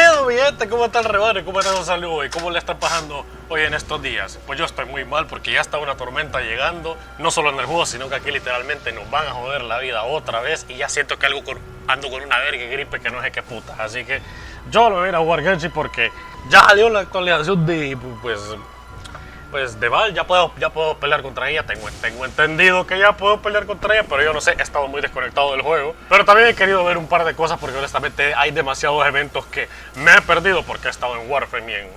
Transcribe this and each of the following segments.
pedo, mi gente? ¿Cómo está el rebaño? ¿Cómo está el salud? ¿Y cómo le está pasando hoy en estos días? Pues yo estoy muy mal porque ya está una tormenta llegando, no solo en el juego, sino que aquí literalmente nos van a joder la vida otra vez y ya siento que ando con una verga gripe que no sé qué putas. Así que yo lo voy a ir a jugar Genshin porque ya salió la actualización de, pues de Val, ya puedo pelear contra ella, tengo entendido que ya puedo pelear contra ella, pero yo no sé, he estado muy desconectado del juego. Pero también he querido ver un par de cosas porque honestamente hay demasiados eventos que me he perdido porque he estado en Warframe y en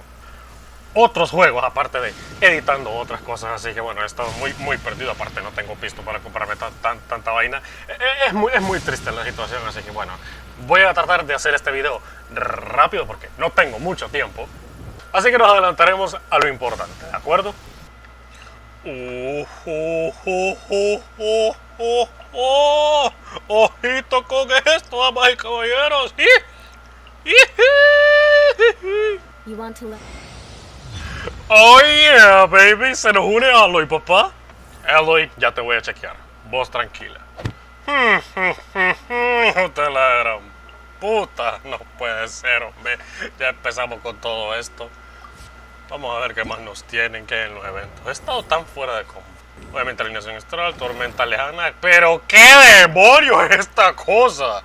otros juegos, aparte de editando otras cosas, así que bueno, he estado muy perdido, aparte no tengo pisto para comprarme tanta vaina. Es muy triste la situación, así que bueno, voy a tratar de hacer este video rápido porque no tengo mucho tiempo. Así que nos adelantaremos a lo importante, ¿de acuerdo? Ojito con esto, damas y caballeros. Oh yeah, baby, se nos une Aloy, papá. Aloy, ya te voy a chequear. Vos tranquila. No te la gran puta, no puede ser, hombre. Ya empezamos con todo esto. Vamos a ver qué más nos tienen que hay en los eventos. He estado tan fuera de combo. Obviamente alineación astral, tormenta lejana. Pero ¿qué demonios es esta cosa?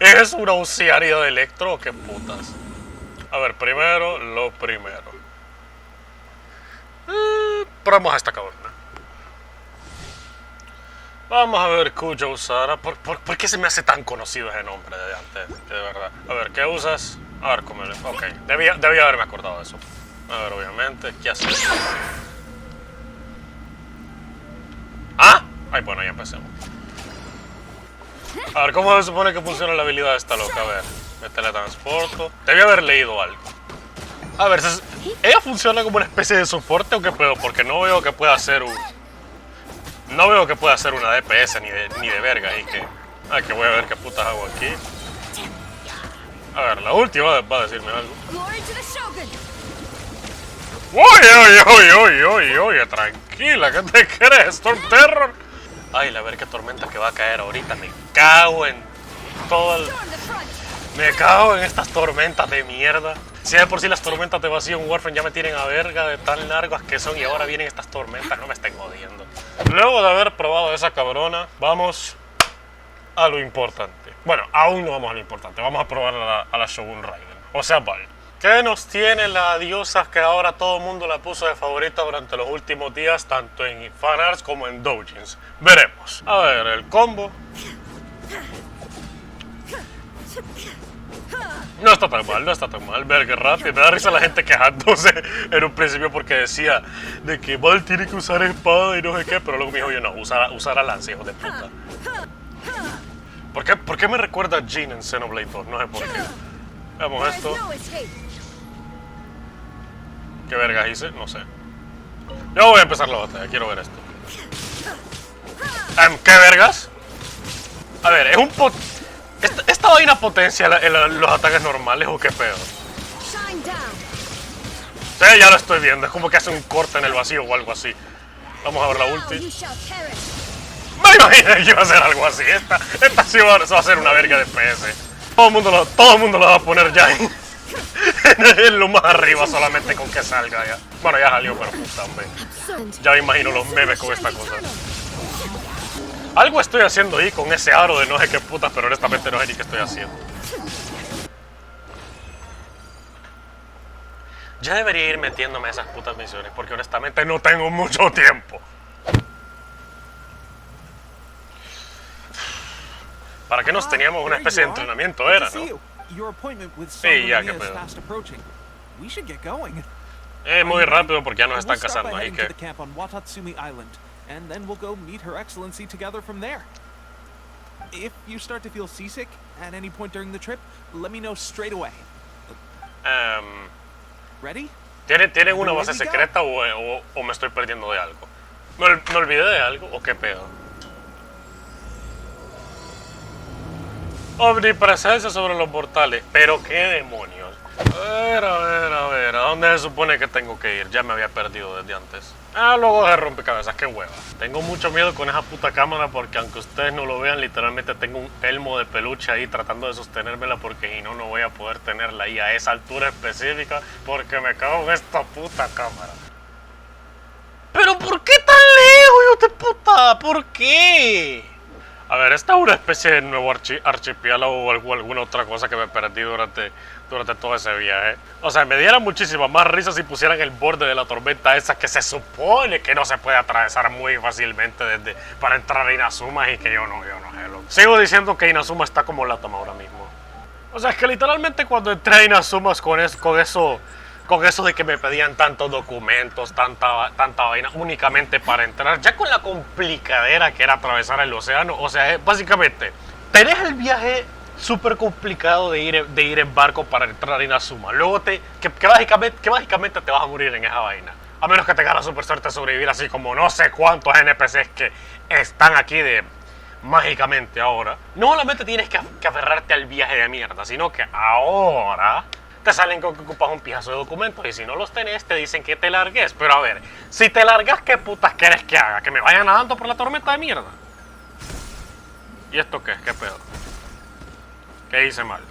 ¿Es una auxiliaria de electro o qué putas? A ver, primero lo primero. Probamos a esta cabrona. Vamos a ver Cuyo usará. ¿Por qué se me hace tan conocido ese nombre de antes? De verdad. A ver, ¿qué usas? A ver, cómo le. Ok, debía haberme acordado de eso. A ver, obviamente, ¿qué haces? ¡Ah! Ay, bueno, ya empecemos. A ver, ¿cómo se supone que funciona la habilidad de esta loca? A ver, me teletransporto. Debí haber leído algo. A ver, ¿ella funciona como una especie de soporte o qué pedo? Porque no veo que pueda hacer no veo que pueda hacer una DPS ni de verga. Y que voy a ver qué putas hago aquí. A ver, la última va a decirme algo. Oye, tranquila, ¿qué te crees? Storm Terror. Ay, la ver qué tormenta que va a caer ahorita. Me cago en me cago en estas tormentas de mierda. Si de por sí las tormentas de vacío en Warframe ya me tienen a verga de tan largas que son y ahora vienen estas tormentas, no me estén jodiendo. Luego de haber probado esa cabrona, vamos a lo importante. Bueno, aún no vamos a lo importante, vamos a probar a la Shogun Raiden. O sea, Val. ¿Qué nos tiene la diosa que ahora todo el mundo la puso de favorita durante los últimos días, tanto en fanarts como en doujins? Veremos. A ver, el combo. No está tan mal, ver qué rápido. Me da risa la gente quejándose en un principio porque decía de que Val tiene que usar espada y no sé qué, pero luego me dijo yo no, usar a lance, hijo de puta. ¿Por qué me recuerda a Jean en Xenoblade 2? No sé por qué. Veamos esto. ¿Qué vergas hice? No sé. Yo voy a empezar la batalla, quiero ver esto. ¿Qué vergas? A ver, es un ¿Esta vaina potencia los ataques normales o qué pedo? Sí, ya lo estoy viendo, es como que hace un corte en el vacío o algo así. Vamos a ver la ulti. Me imaginé que iba a hacer algo así. Esta sí va a ser una verga de PS. Todo el mundo lo va a poner ya en lo más arriba solamente con que salga ya. Bueno, ya salió, pero puta, hombre. Ya me imagino los memes con esta cosa. Algo estoy haciendo ahí con ese aro de no sé qué putas, pero honestamente no sé ni qué estoy haciendo. Ya debería ir metiéndome a esas putas misiones, porque honestamente no tengo mucho tiempo. ¿Para qué nos teníamos una especie de entrenamiento? Era, ¿no? Sí, ya, qué pedo. Muy rápido porque ya nos están cazando, ahí que... And then we'll go meet Her Excellency together from there. If you start to feel seasick at any point during the trip, let me know straight away. Ready? ¿Tienen una base secreta o me estoy perdiendo de algo? ¿Me olvidé de algo o qué pedo? Omnipresencia sobre los portales. ¿Pero qué demonios? A ver, ¿a dónde dónde se supone que tengo que ir? Ya me había perdido desde antes. Luego de rompecabezas, qué hueva. Tengo mucho miedo con esa puta cámara porque aunque ustedes no lo vean, literalmente tengo un elmo de peluche ahí tratando de sostenérmela porque si no, no voy a poder tenerla ahí a esa altura específica porque me cago en esta puta cámara. ¿Pero por qué tan lejos, hijo de puta? ¿Por qué? A ver, esta es una especie de nuevo archipiélago o alguna otra cosa que me perdí durante todo ese viaje. O sea, me diera muchísima más risa si pusieran el borde de la tormenta esa que se supone que no se puede atravesar muy fácilmente para entrar a Inazuma y que yo no hello. Sigo diciendo que Inazuma está como Latama ahora mismo. O sea, es que literalmente cuando entré a Inazuma con eso de que me pedían tantos documentos, tanta vaina únicamente para entrar, ya con la complicadera que era atravesar el océano, o sea, básicamente, tenés el viaje súper complicado de ir en barco para entrar a Inazuma, luego que básicamente te vas a morir en esa vaina, a menos que tengas la super suerte de sobrevivir así como no sé cuántos NPCs que están aquí mágicamente ahora. No solamente tienes que aferrarte al viaje de mierda, sino que ahora te salen con que ocupas un pijazo de documentos y si no los tenés te dicen que te largues. Pero a ver, si te largas, ¿qué putas quieres que haga? ¿Que me vaya nadando por la tormenta de mierda? ¿Y esto qué? ¿Qué pedo? ¿Qué hice mal?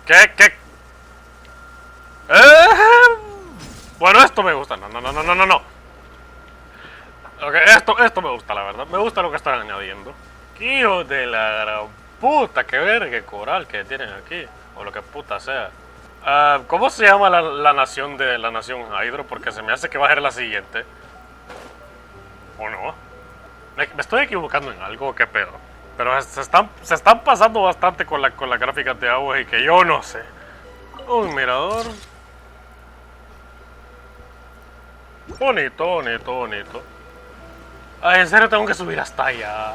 ¿Qué? Bueno, esto me gusta. No. Ok, esto me gusta, la verdad. Me gusta lo que están añadiendo. ¡Qué hijo de la gran puta! ¡Qué verga coral que tienen aquí! O lo que puta sea. ¿Cómo se llama la nación Hydro? Porque se me hace que va a ser la siguiente. ¿O no? ¿Me estoy equivocando en algo? ¿Qué pedo? Pero se están pasando bastante con las gráficas de agua y que yo no sé. Un mirador. Bonito. Ay, en serio tengo que subir hasta allá.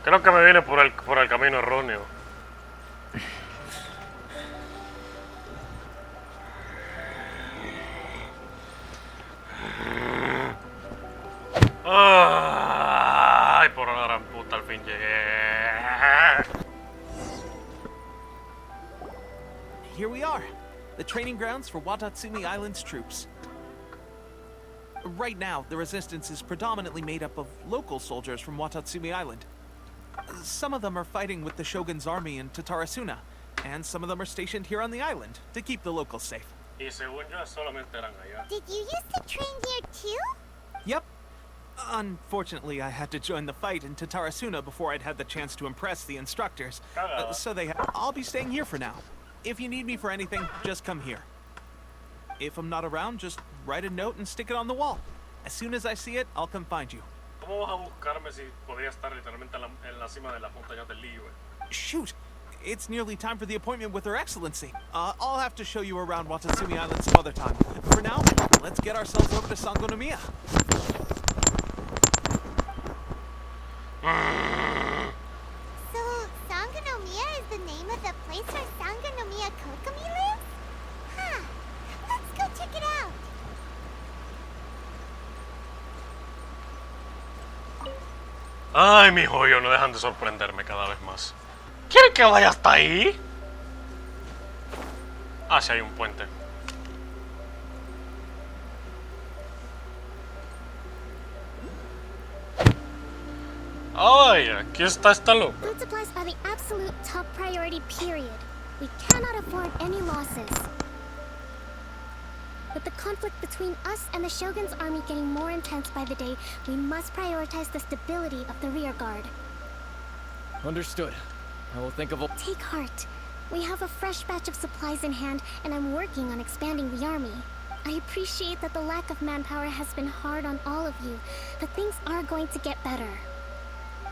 Creo que me viene por el camino erróneo. Ay, por la gran puta, al fin llegué. Here we are, the training grounds for Watatsumi Island's troops. Right now, the resistance is predominantly made up of local soldiers from Watatsumi Island. Some of them are fighting with the Shogun's army in Tatarasuna, and some of them are stationed here on the island to keep the locals safe. Y según yo, solamente eran allá. Did you used to train here too? Yep. Unfortunately, I had to join the fight in Tatarasuna before I'd had the chance to impress the instructors. I'll be staying here for now. If you need me for anything, just come here. If I'm not around, just write a note and stick it on the wall. As soon as I see it, I'll come find you. ¿Cómo vas a buscarme si podría estar literalmente en la cima de las montañas del Lío? Shoot! It's nearly time for the appointment with Her Excellency. I'll have to show you around Watatsumi Island some other time. For now, let's get ourselves over to Sangonomiya. So, Sangonomiya is the name of the place where Sangonomiya Kokomi lives? Huh. Let's go check it out. Ay, mi joyo, no dejan de sorprenderme cada vez más. ¿Quieren que vaya hasta ahí? Ah, sí hay un puente. Ay, aquí está esta loca. Food supplies are the absolute top priority, period. We cannot afford any losses. With the conflict between us and the Shogun's army getting more intense by the day, we must prioritize the stability of the rear guard. Understood. I will think of all. Take heart. We have a fresh batch of supplies in hand, and I'm working on expanding the army. I appreciate that the lack of manpower has been hard on all of you, but things are going to get better.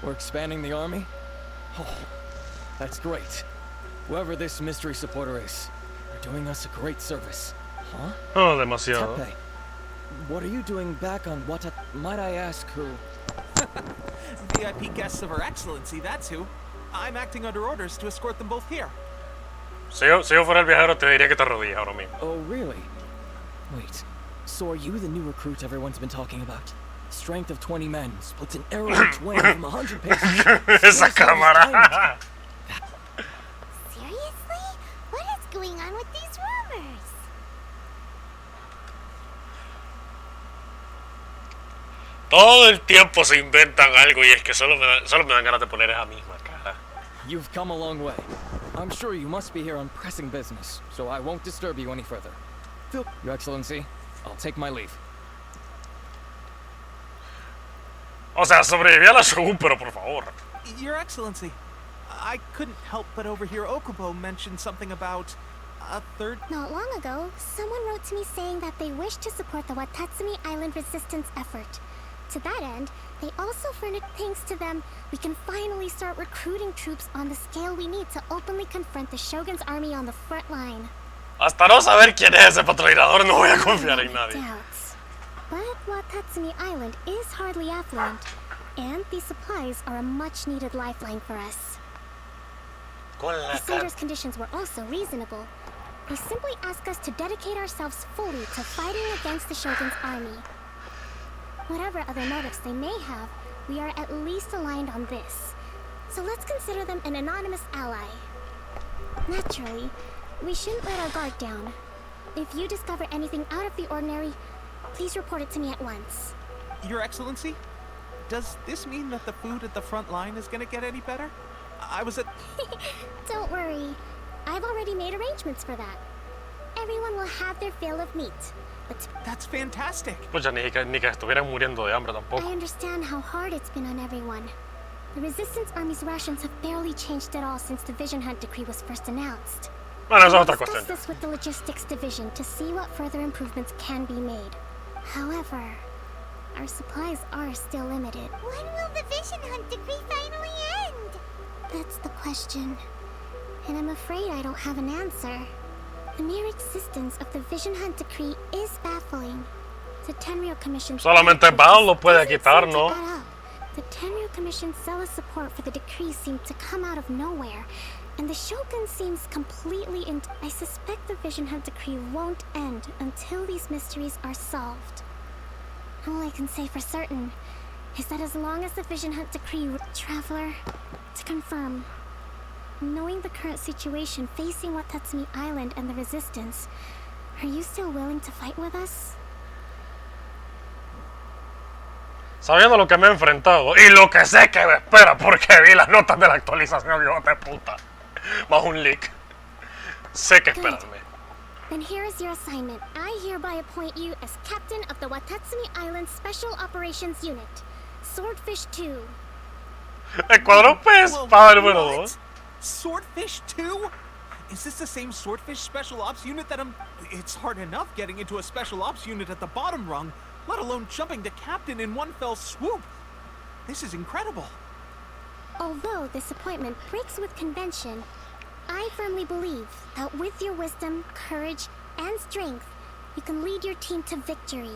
We're expanding the army? Oh, that's great. Whoever this mystery supporter is, they're doing us a great service. Huh? Oh, demasiado. Tepe, what are you doing back on Wata? Might I ask who? VIP guests of Her Excellency, that's who. I'm acting under orders to escort them both here. Si yo fuera el viajero, te diría que te arrodillas ahora mismo. Oh, really? Wait, so are you the new recruit everyone's been talking about? Strength of 20 men, splits an arrow in twain from 100 paces. Esa cámara. Seriously? Todo el tiempo se inventan algo y es que solo me dan ganas de poner esa misma cara. You've come a long way. I'm sure you must be here on pressing business, so I won't disturb you any further. Your Excellency, I'll take my leave. O sea, sobreviví a la Shogun, pero por favor. Your Excellency, I couldn't help but overhear Okubo mention something about a third... Not long ago, someone wrote to me saying that they wish to support the Watatsumi Island resistance effort. To that end, they also furnished, thanks to them, we can finally start recruiting troops on the scale we need to openly confront the Shogun's army on the front line. Hasta no saber quién es ese patrocinador no voy a confiar en nadie. Doubts. But Watatsumi Island is hardly affluent, and these supplies are a much-needed lifeline for us. The soldiers' conditions were also reasonable. They simply ask us to dedicate ourselves fully to fighting against the Shogun's army. Whatever other motives they may have, we are at least aligned on this. So let's consider them an anonymous ally. Naturally, we shouldn't let our guard down. If you discover anything out of the ordinary, please report it to me at once. Your Excellency, does this mean that the food at the front line is gonna get any better? I was at... Don't worry. I've already made arrangements for that. Everyone will have their fill of meat. But That's fantastic. Pucha, ni que estuvieran muriendo de hambre tampoco. I understand how hard it's been on everyone. The Resistance Army's rations have barely changed at all since the Vision Hunt decree was first announced. Bueno, eso es We'll otra discuss cuestión. this with the Logistics Division to see what further improvements can be made. However, our supplies are still limited. When will the Vision Hunt decree finally end? That's the question. And I'm afraid I don't have an answer. The mere existence of the Vision Hunt decree is baffling. The Tenryou Commission... Solamente Bao lo puede doesn't quitar, seem to ¿no? add up. The Tenryou Commission's zealous support for the decree seemed to come out of nowhere, and the Shogun seems completely in... I suspect the Vision Hunt decree won't end until these mysteries are solved. All I can say for certain is that as long as the Vision Hunt decree... Traveler, to confirm, knowing the current situation facing Watatsumi Island and the Resistance, are you still willing to fight with us? Sabiendo lo que me he enfrentado y lo que sé que me espera porque vi las notas de la actualización, hijo de puta. Más un leak. Sé que esperarme. Then here is your assignment. I hereby appoint you as captain of the Watatsumi Island Special Operations Unit. Swordfish 2. Escuadrón Pez, Whoa, para número what? 2. Swordfish 2? Is this the same Swordfish Special Ops unit that I'm... It's hard enough getting into a Special Ops unit at the bottom rung, let alone jumping to captain in one fell swoop. This is incredible. Although this appointment breaks with convention, I firmly believe that with your wisdom, courage, and strength, you can lead your team to victory.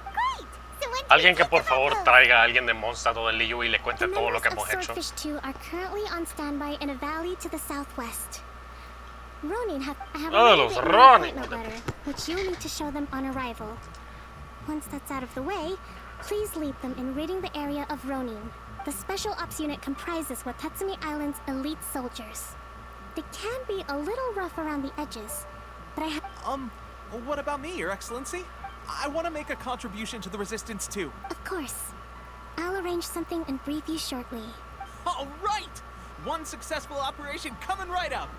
Great! So when do Alguien we que take por the favor vote? traiga a alguien de Mondstadt o del Liu y le The cuente todo lo members que of hemos hecho. Swordfish 2 are currently on standby in a valley to the southwest. Ronin I have Oh, already los written an Ronin. appointment letter, which you'll need to show them on arrival. Once that's out of the way, please lead them in ridding the area of Ronin. The Special Ops Unit comprises Watatsumi Island's elite soldiers. They can be a little rough around the edges, but I have... What about me, Your Excellency? I want to make a contribution to the Resistance too. Of course. I'll arrange something and brief you shortly. All right! One successful operation coming right up.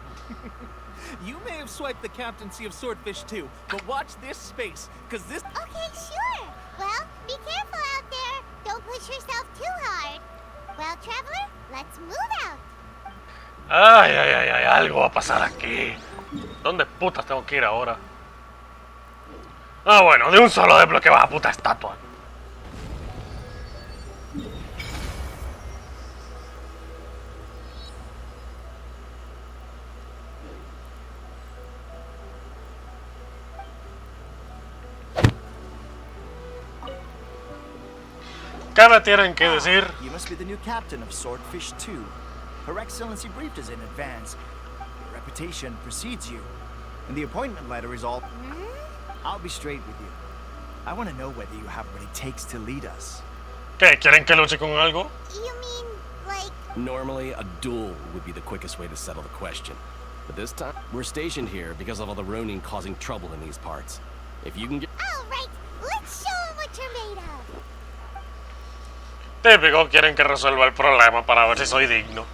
You may have swiped the captaincy of Swordfish 2, but watch this space, because this... Okay, sure. Well, be careful out there. Don't push yourself too hard. Well, Traveler, let's move out. Ay, ay, ay, ay, algo va a pasar aquí. ¿Dónde putas tengo que ir ahora? Ah, bueno, de un solo desbloqueo a la puta estatua. ¿Qué me tienen que decir? You must be the new captain of Swordfish 2. Her Excellency briefed us in advance. Your reputation precedes you, and the appointment letter is all... I'll be straight with you. I want to know whether you have what it takes to lead us. ¿Qué? ¿Quieren que luche con algo? You mean, like... Normally, a duel would be the quickest way to settle the question. But this time, we're stationed here because of all the Ronin causing trouble in these parts. If you can get... All right, let's show 'em what you're made of. Típico, quieren que resuelva el problema para ver si soy digno.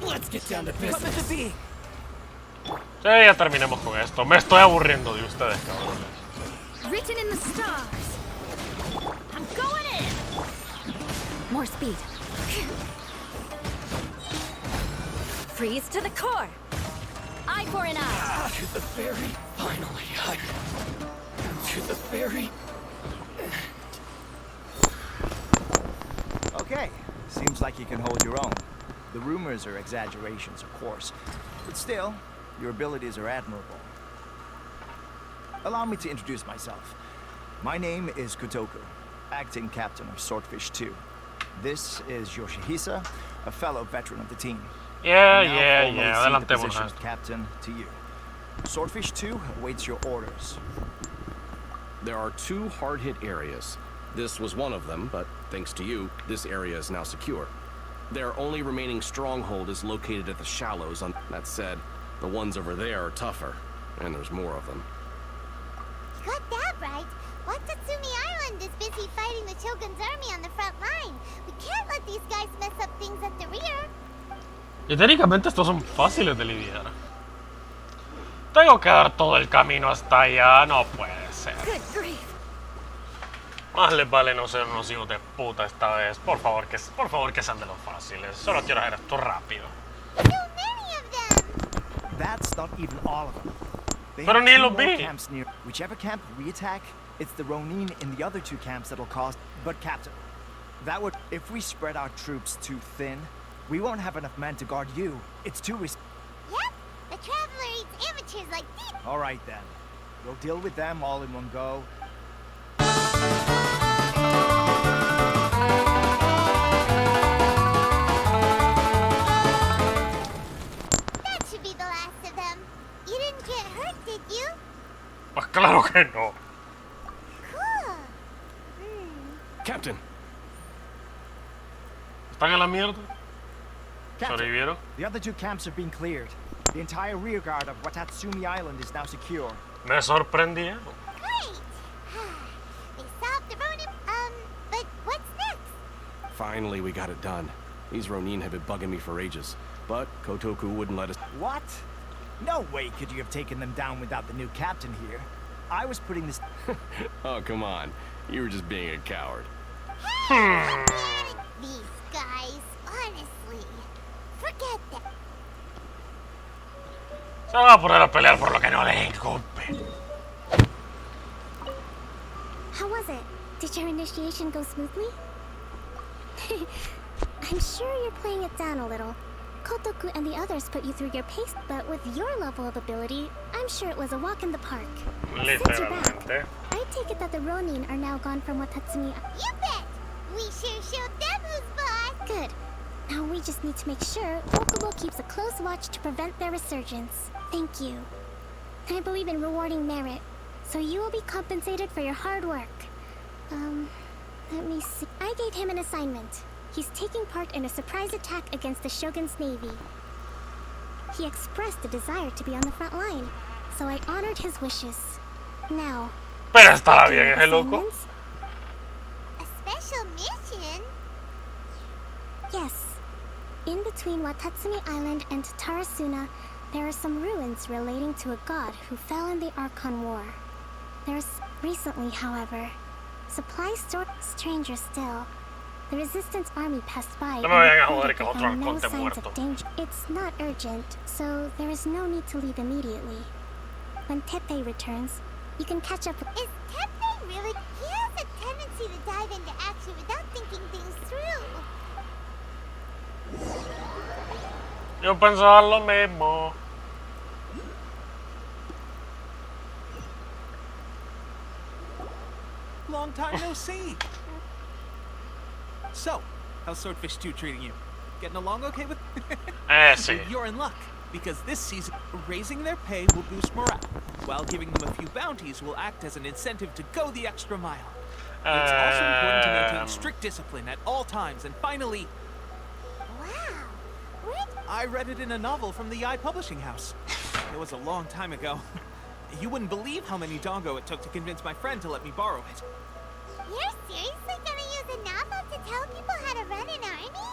Let's get down to business. Come into being. Sí, ya terminemos con esto. Me estoy aburriendo de ustedes, cabrones. Written in the stars. I'm going in. More speed. Freeze to the core. Eye for an eye. To the ferry. Finally, to the ferry. Okay, seems like you can hold your own. The rumors are exaggerations, of course, but still, your abilities are admirable. Allow me to introduce myself. My name is Kotoku, acting captain of Swordfish 2. This is Yoshihisa, a fellow veteran of the team. Yeah. Adelantémonos. The position Adelante. of captain to you. Swordfish 2 awaits your orders. There are 2 hard-hit areas. This was one of them, but thanks to you, this area is now secure. Their only remaining stronghold is located at the shallows. That said, the ones over there are tougher, and there's more of them. You got that right. Watatsumi Island is busy fighting the Shogun's army on the front line. We can't let these guys mess up things at the rear. Y técnicamente estos son fáciles de lidiar. Tengo que dar todo el camino hasta allá. No puede ser. Good grief. Más les vale no ser unos hijos de puta esta vez. Por favor que sean de los fáciles. Solo quiero hacer esto rápido. So many of them. That's not even all of them. They Pero have ni 2 los more vi. camps near. Whichever camp we attack, it's the Ronin in the other 2 camps that'll cause. But Captain, that would if we spread our troops too thin, we won't have enough men to guard you. It's too risky. Yep, the Traveler eats amateurs like these. All right then, we'll deal with them all in one go. That should be the last of them. You didn't get hurt, did you? Pues claro que no. Cool. Captain! ¿Están en la mierda? Captain, ¿Sobrevivieron? the other 2 camps have been cleared. The entire rear guard of Watatsumi Island is now secure. Me sorprendieron. Great. They solved the Ronin. But what's next? Finally, we got it done. These Ronin have been bugging me for ages, but Kotoku wouldn't let us. What? No way could you have taken them down without the new captain here. I was putting this. Oh, come on. You were just being a coward. These guys, honestly. Forget that. Se va a poner a pelear por lo que no le incumbe. How was it? Did your initiation go smoothly? I'm sure you're playing it down a little. Kotoku and the others put you through your pace, but with your level of ability, I'm sure it was a walk in the park. Since you're back, Literalmente. I take it that the Ronin are now gone from Watatsumi. You bet. We sure showed them who's boss. Good. Now we just need to make sure Okubo keeps a close watch to prevent their resurgence. Thank you. I believe in rewarding merit, so you will be compensated for your hard work. Let me see. I gave him an assignment. He's taking part in a surprise attack against the Shogun's navy. He expressed a desire to be on the front line, so I honored his wishes. Now, Pero estará do you bien have ese loco. assignments? A special mission? Yes. In between Watatsumi Island and Tarasuna, there are some ruins relating to a god who fell in the Archon War. Recently, however, supply store stranger still. The resistance army passed by No me vayan a and joder reported que they otro found no arconte signs muerto. of danger. It's not urgent, so there is no need to leave immediately. When Tepe returns, you can catch up with... Is Tepe really? He has a tendency to dive into action without thinking things through. Yo pensaba lo mismo. Long time no see. So, how's Swordfish 2 treating you? Getting along okay with? Sí. You're in luck. Because this season, raising their pay will boost morale, while giving them a few bounties will act as an incentive to go the extra mile. It's also important to maintain strict discipline at all times, and finally... Wow. I read it in a novel from the Eye Publishing House. It was a long time ago. You wouldn't believe how many dongo it took to convince my friend to let me borrow it. You're seriously gonna use a novel to tell people how to run an army?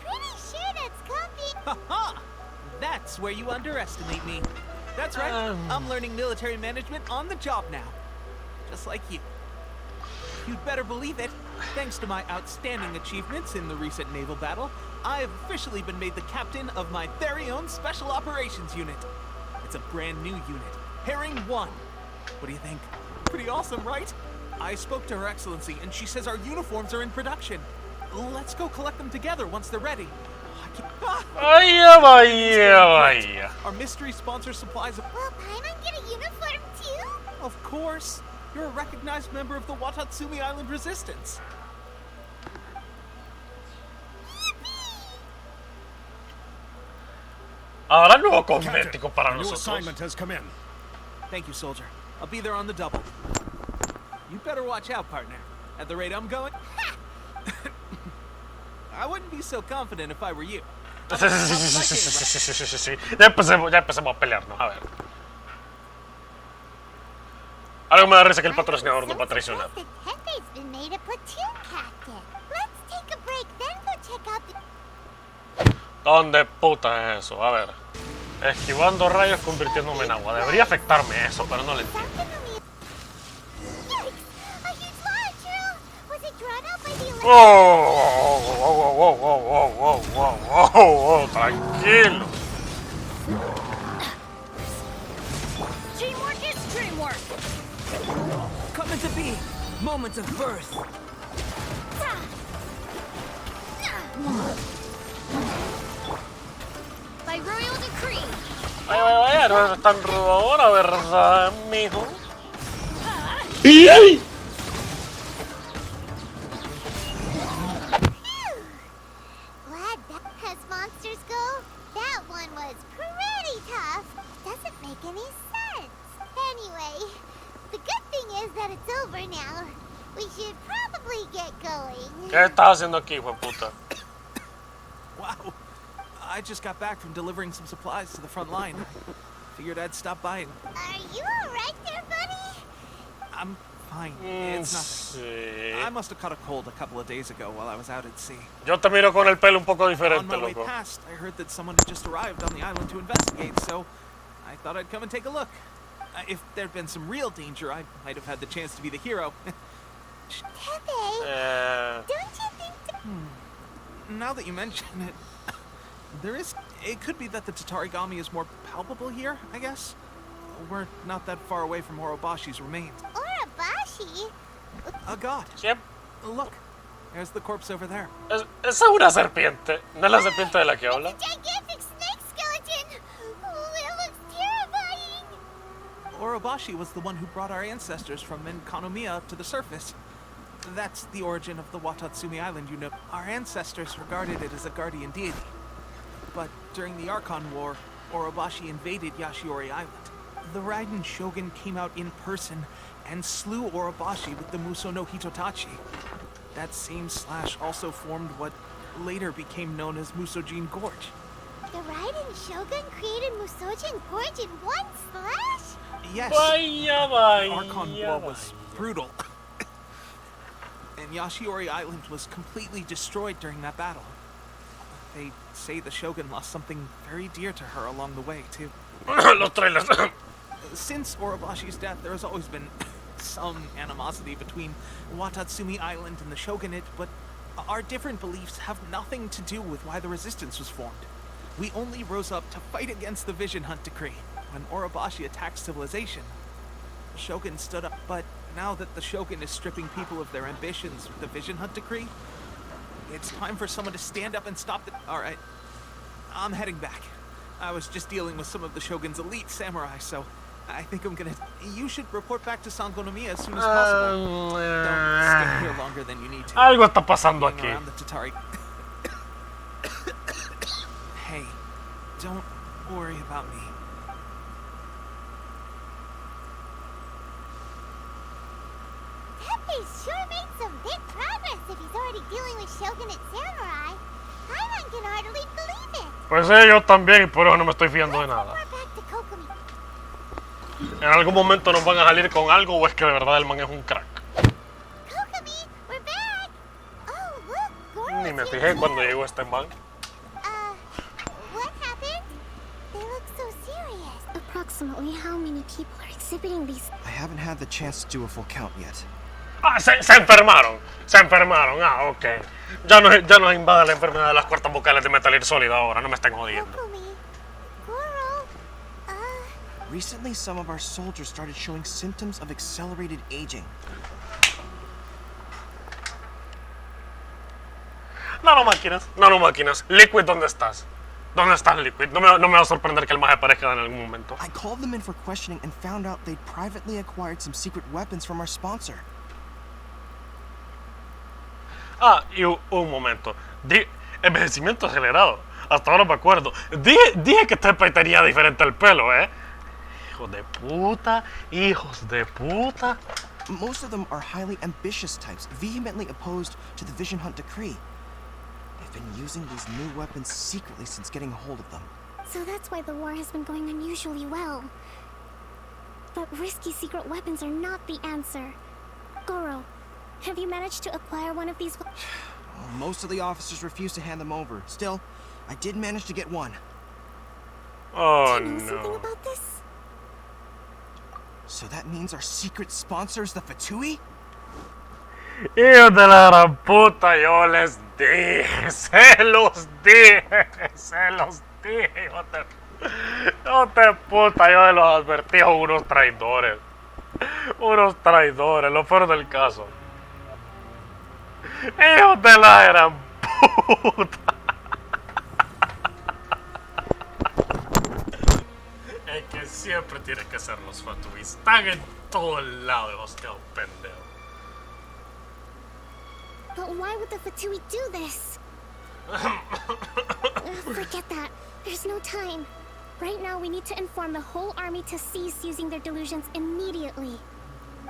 Pretty sure that's copy. Ha-ha! That's where you underestimate me. That's right, I'm learning military management on the job now. Just like you. You'd better believe it. Thanks to my outstanding achievements in the recent naval battle, I have officially been made the captain of my very own Special Operations Unit. It's a brand new unit, Herring 1. What do you think? Pretty awesome, right? I spoke to Her Excellency, and she says our uniforms are in production. Let's go collect them together once they're ready. Vaya. Our mystery sponsor supplies... Will Paimon get a uniform too? Of course. You're a recognized member of the Watatsumi Island Resistance. Habrá nuevo cosmético para New nosotros. assignment has come in. Thank you, soldier. I'll be there on the double. You better watch out, partner. At the rate I'm going... I wouldn't be so confident if I were you. Sí. Ya empecemos a pelearnos, a ver. Algo me da risa que el patrocinador nos va a traicionar. Hefe's been made a platoon captain. Let's take a break, then go check out the... ¿Dónde puta es eso? A ver. Esquivando rayos, convirtiéndome en agua. Debería afectarme eso, pero no lo entiendo. Tranquilo. Teamwork is dreamwork. Coming to be moments of birth. By royal decree. Vaya, no es tan rudo ahora, ¿verdad, mijo? Glad that as monsters go, that one was pretty tough. Doesn't make any sense. Anyway, the good thing is that it's over now. We should probably get going. ¿Qué estás haciendo aquí, hijo de puta? Wow. I just got back from delivering some supplies to the front line. Figured I'd stop by and... Are you alright there, buddy? I'm fine. It's nothing. Sí. I must have caught a cold a couple of days ago while I was out at sea. Yo te miro con el pelo un poco On diferente, my way loco. past, I heard that someone had just arrived on the island to investigate, so I thought I'd come and take a look. If there'd been some real danger, I might have had the chance to be the hero. Pepe, don't you think that... Now that you mention it, it could be that the Tatarigami is more palpable here, I guess. We're not that far away from Orobashi's remains. Orobashi? A god. Yep. Look, there's the corpse over there. Esa es una serpiente. ¿No es la serpiente de la que habla? It's a gigantic snake skeleton! Oh, it looks terrifying! Orobashi was the one who brought our ancestors from Enkanomiya to the surface. That's the origin of the Watatsumi Island, you know. Our ancestors regarded it as a guardian deity. But during the Archon War, Orobashi invaded Yashiori Island. The Raiden Shogun came out in person and slew Orobashi with the Muso no Hitotachi. That same slash also formed what later became known as Musojin Gorge. The Raiden Shogun created Musojin Gorge in one slash? Yes, Vaya. Archon War was brutal. And Yashiori Island was completely destroyed during that battle. They say the Shogun lost something very dear to her along the way, too. Los trailers. Since Orobashi's death, there has always been some animosity between Watatsumi Island and the Shogunate, but our different beliefs have nothing to do with why the resistance was formed. We only rose up to fight against the Vision Hunt Decree. When Orobashi attacked civilization, the Shogun stood up, but now that the Shogun is stripping people of their ambitions with the Vision Hunt Decree, it's time for someone to stand up and stop the... Alright, I'm heading back. I was just dealing with some of the Shogun's elite samurai, so I think I'm gonna... You should report back to Sangonomiya as soon as possible. Don't stay here longer than you need to. Algo está pasando Hanging aquí. around the Tatari... Hey, don't worry about me. Pepe sure made some big progress if he's already dealing with shogunate samurai. Paimon can hardly believe it. Pues yo también, y por eso no me estoy fiando de nada. We're back to Kokomi. En algún momento nos van a salir con algo o es que de verdad el man es un crack. Kokomi, we're back. Oh, look, Goro. Ni me fijé cuando llegó este man. What happened? They look so serious. Approximately how many people are exhibiting these? I haven't had the chance to do a full count yet. Ah, se enfermaron. Se enfermaron. Ah, ok. Ya nos invade la enfermedad de las cuartas vocales de Metal Gear Solid ahora. No me estén jodiendo. Kokomi, Goro, Recently, some of our soldiers started showing symptoms of accelerated aging. Nanomáquinas. Liquid, ¿dónde estás? ¿Dónde estás, Liquid? No me va a sorprender que el maje aparezca en algún momento. I called them in for questioning and found out they'd privately acquired some secret weapons from our sponsor. Ah, y un momento. Envejecimiento acelerado. Hasta ahora me acuerdo. Dije que este tenía diferente el pelo, ¿eh? Hijos de puta. Most of them are highly ambitious types, vehemently opposed to the Vision Hunt decree. They've been using these new weapons secretly since getting a hold of them. So that's why the war has been going unusually well. But risky secret weapons are not the answer. Goro, have you managed to acquire one of these? Most of the officers refuse to hand them over. Still, I did manage to get one. Oh, Do you know something no. about this? So that means our secret sponsor is the Fatui? Hijos de la gran puta, yo les dije, se los dije, hijos de puta, yo los advertí, unos traidores, lo peor del caso. Hijos de la gran puta. Es que siempre tiene que ser los Fatuis, están en todos lados, hostia, pendejo. But why would the Fatui do this? Forget that. There's no time. Right now, we need to inform the whole army to cease using their delusions immediately.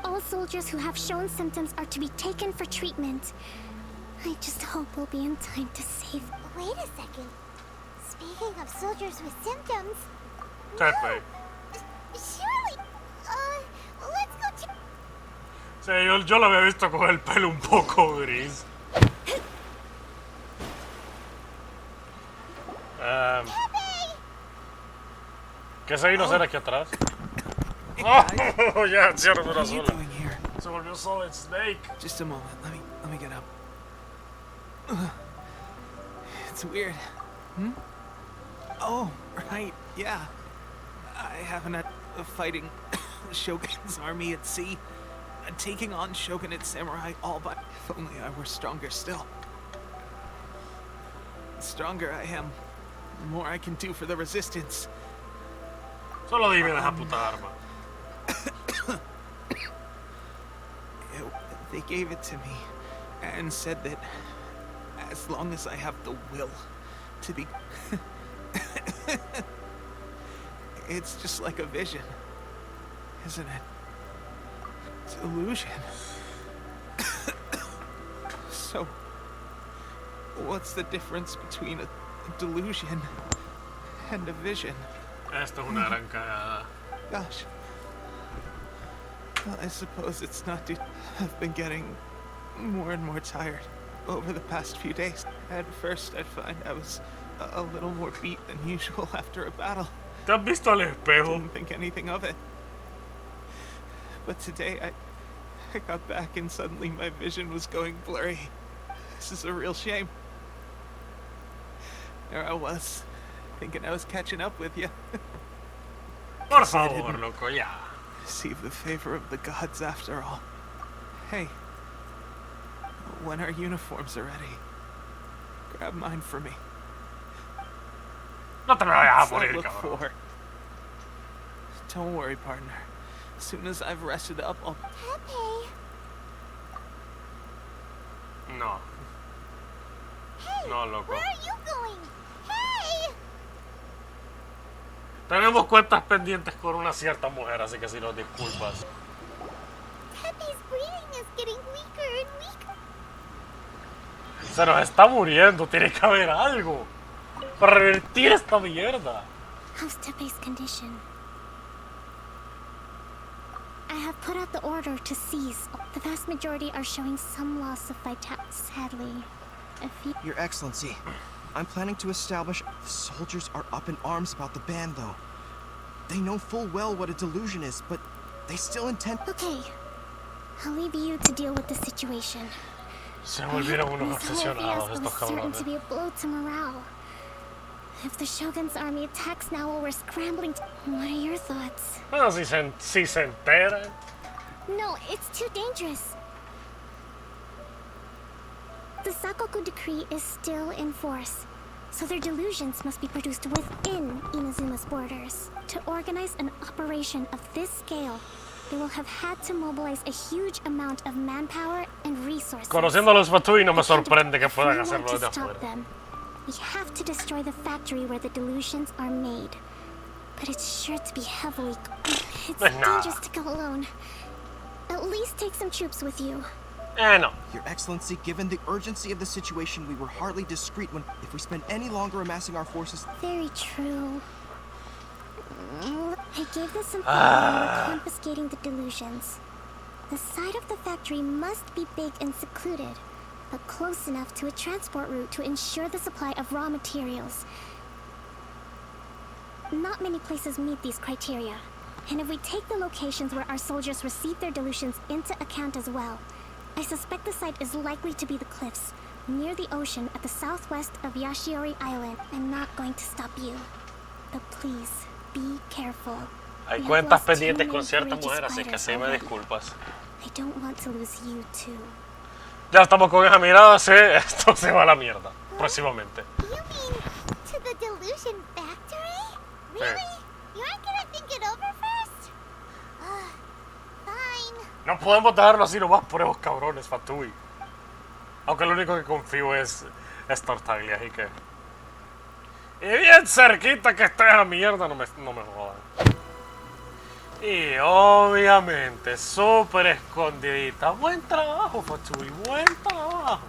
All soldiers who have shown symptoms are to be taken for treatment. I just hope we'll be in time to save. wait a second. Speaking of soldiers with symptoms. Pepe. Surely. Let's go check. Sí, yo lo había visto con el pelo un poco gris. ¿Qué se vino a hacer aquí atrás? Oh, ya, cierro una What are you sola. doing here? Se volvió Solid Snake. Just a moment. Let me get up. It's weird. Oh, right. Yeah. I haven't had fighting Shogun's army at sea. Taking on Shogunate samurai all by. If only I were stronger still. The stronger I am, the more I can do for the resistance. Solo dime esa puta arma. They gave it to me and said that as long as I have the will to be... It's just like a vision, isn't it? Delusion. So, what's the difference between a delusion and a vision? Esto es una gran cagada. Gosh. Well, I suppose it's not due. I've been getting more and more tired over the past few days. At first, I'd find I was a little more beat than usual after a battle. ¿Te has visto al espejo? Didn't think anything of it. But today, I got back and suddenly my vision was going blurry. This is a real shame. There I was, thinking I was catching up with you. Por favor, loco, ya. Receive the favor of the gods after all. Hey, when our uniforms are ready, grab mine for me. No te me vayas a What's that morir, look cabrón. for? Don't worry, partner. As soon as I've rested up, I'll... Pepe. No. Hey. No, loco. Where are you going? Hey. Tenemos cuentas pendientes con una cierta mujer, así que si nos disculpas. Pepe's breathing is getting weaker and weaker. Se nos está muriendo, tiene que haber algo para revertir esta mierda. How's Tepe's condition? I have put out the order to cease. The vast majority are showing some loss of vitality. Sadly, if you... Your Excellency, I'm planning to establish... The soldiers are up in arms about the ban, though. They know full well what a delusion is, but they still intend... Okay, I'll leave you to deal with the situation. Se volvieron unos obsesionados estos certain cabrones. to be a blow to morale. If the Shogun's army attacks now while we're scrambling to... What are your thoughts? Bueno, si se enteran. No, it's too dangerous. The Sakoku decree is still in force, so their delusions must be produced within Inazuma's borders. To organize an operation of this scale, they will have had to mobilize a huge amount of manpower and resources. Conociendo a los Fatui no me sorprende que puedan If we hacerlo want desde to stop afuera. them, we have to destroy the factory where the delusions are made. But it's sure to be heavily... It's Nah. dangerous to go alone. At least take some troops with you. No. Your Excellency, given the urgency of the situation, we were hardly discreet when... If we spend any longer amassing our forces... Very true. I gave this some thought when confiscating the delusions. The side of the factory must be big and secluded, but close enough to a transport route to ensure the supply of raw materials. Not many places meet these criteria, and if we take the locations where our soldiers receive their delusions into account as well, I suspect the site is likely to be the cliffs, near the ocean at the southwest of Yashiori Island. I'm not going to stop you, but please, be careful. Hay We have cuentas lost too pendientes many con cierta courageous mujer, así que fighters sí me already. disculpas. I don't want to lose you too. Ya estamos con esa mirada, sí, esto se va a la mierda, próximamente. You mean to the delusion factory? Really? You aren't gonna think it over first? Fine. No podemos dejarlo así nomás por esos cabrones, Fatui. Aunque lo único que confío es Tartaglia, así que... Y bien cerquita que esté esa mierda, no me jodan. Y obviamente, súper escondidita. Buen trabajo, Fatui, buen trabajo.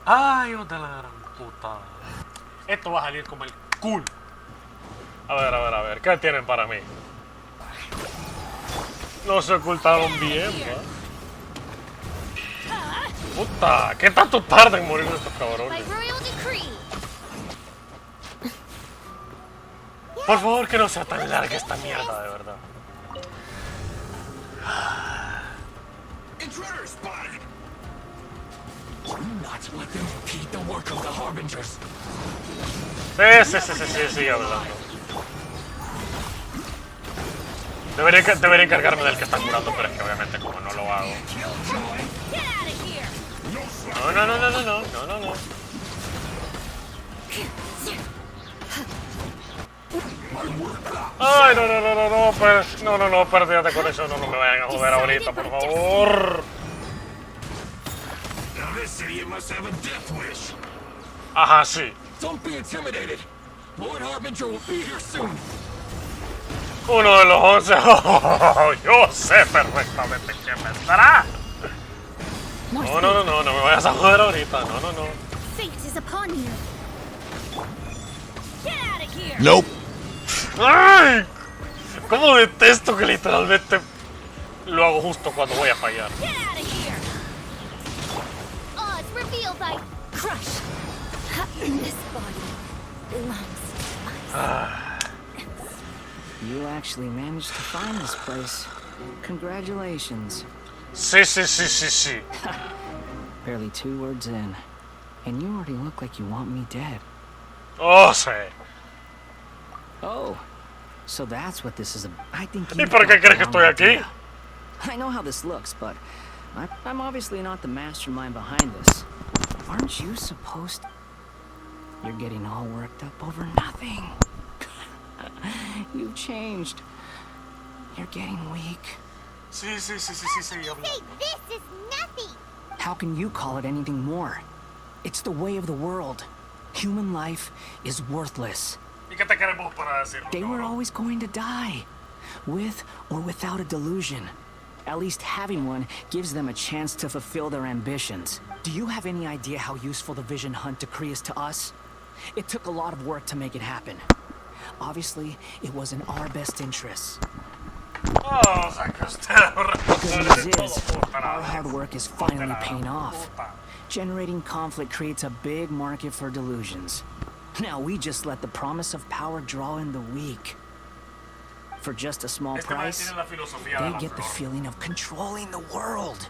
Ay, hijo de la gran puta. Esto va a salir como el cool. A ver, ¿qué tienen para mí? No se ocultaron bien, ¿verdad? Puta, ¿qué tanto tardan en morir estos By cabrones? royal decree. Por favor, que no sea tan larga esta mierda, de verdad. Intruder spotted! Do not let them impede the work of the Harbingers. Sí, hablando. Debería encargarme del que está curando, pero es que obviamente como no lo hago. Get out of here. No. Ay, no, perdíate con eso, no me vayan a joder ahorita, por favor. Now this idiot must have a death wish. Ajá, sí. Don't be intimidated. Lord Harbinger will be here soon. Uno de los 11. Yo sé perfectamente quién me estará. No me vayas a joder ahorita, no. Fate is upon you. Get out of here. Nope. ¡Ay! ¿Cómo detesto que literalmente lo hago justo cuando voy a fallar? Get out of here. Odds revealed by crush. This body belongs to us. You actually managed to find this place. Congratulations. Sí. Barely 2 words in, and you already look like you want me dead. Oh, sí. Oh, so that's what this is about. I think ¿Y you've por qué got crees que the estoy wrong aquí? idea. I know how this looks, but I'm obviously not the mastermind behind this. Aren't you supposed to... You're getting all worked up over nothing. You've changed. You're getting weak. Sí. Say this is nothing. How can you call it anything more? It's the way of the world. Human life is worthless. ¿Y qué te querés vos para decirlo? They were cabrón? always going to die, with or without a delusion. At least having one gives them a chance to fulfill their ambitions. Do you have any idea how useful the Vision Hunt decree is to us? It took a lot of work to make it happen. Obviously, it was in our best interests. Oh, o sea que usted The good news is, our hard work is finally paying off. Generating conflict creates a big market for delusions. Now we just let the promise of power draw in the weak. For just a small price, they get the feeling of controlling the world.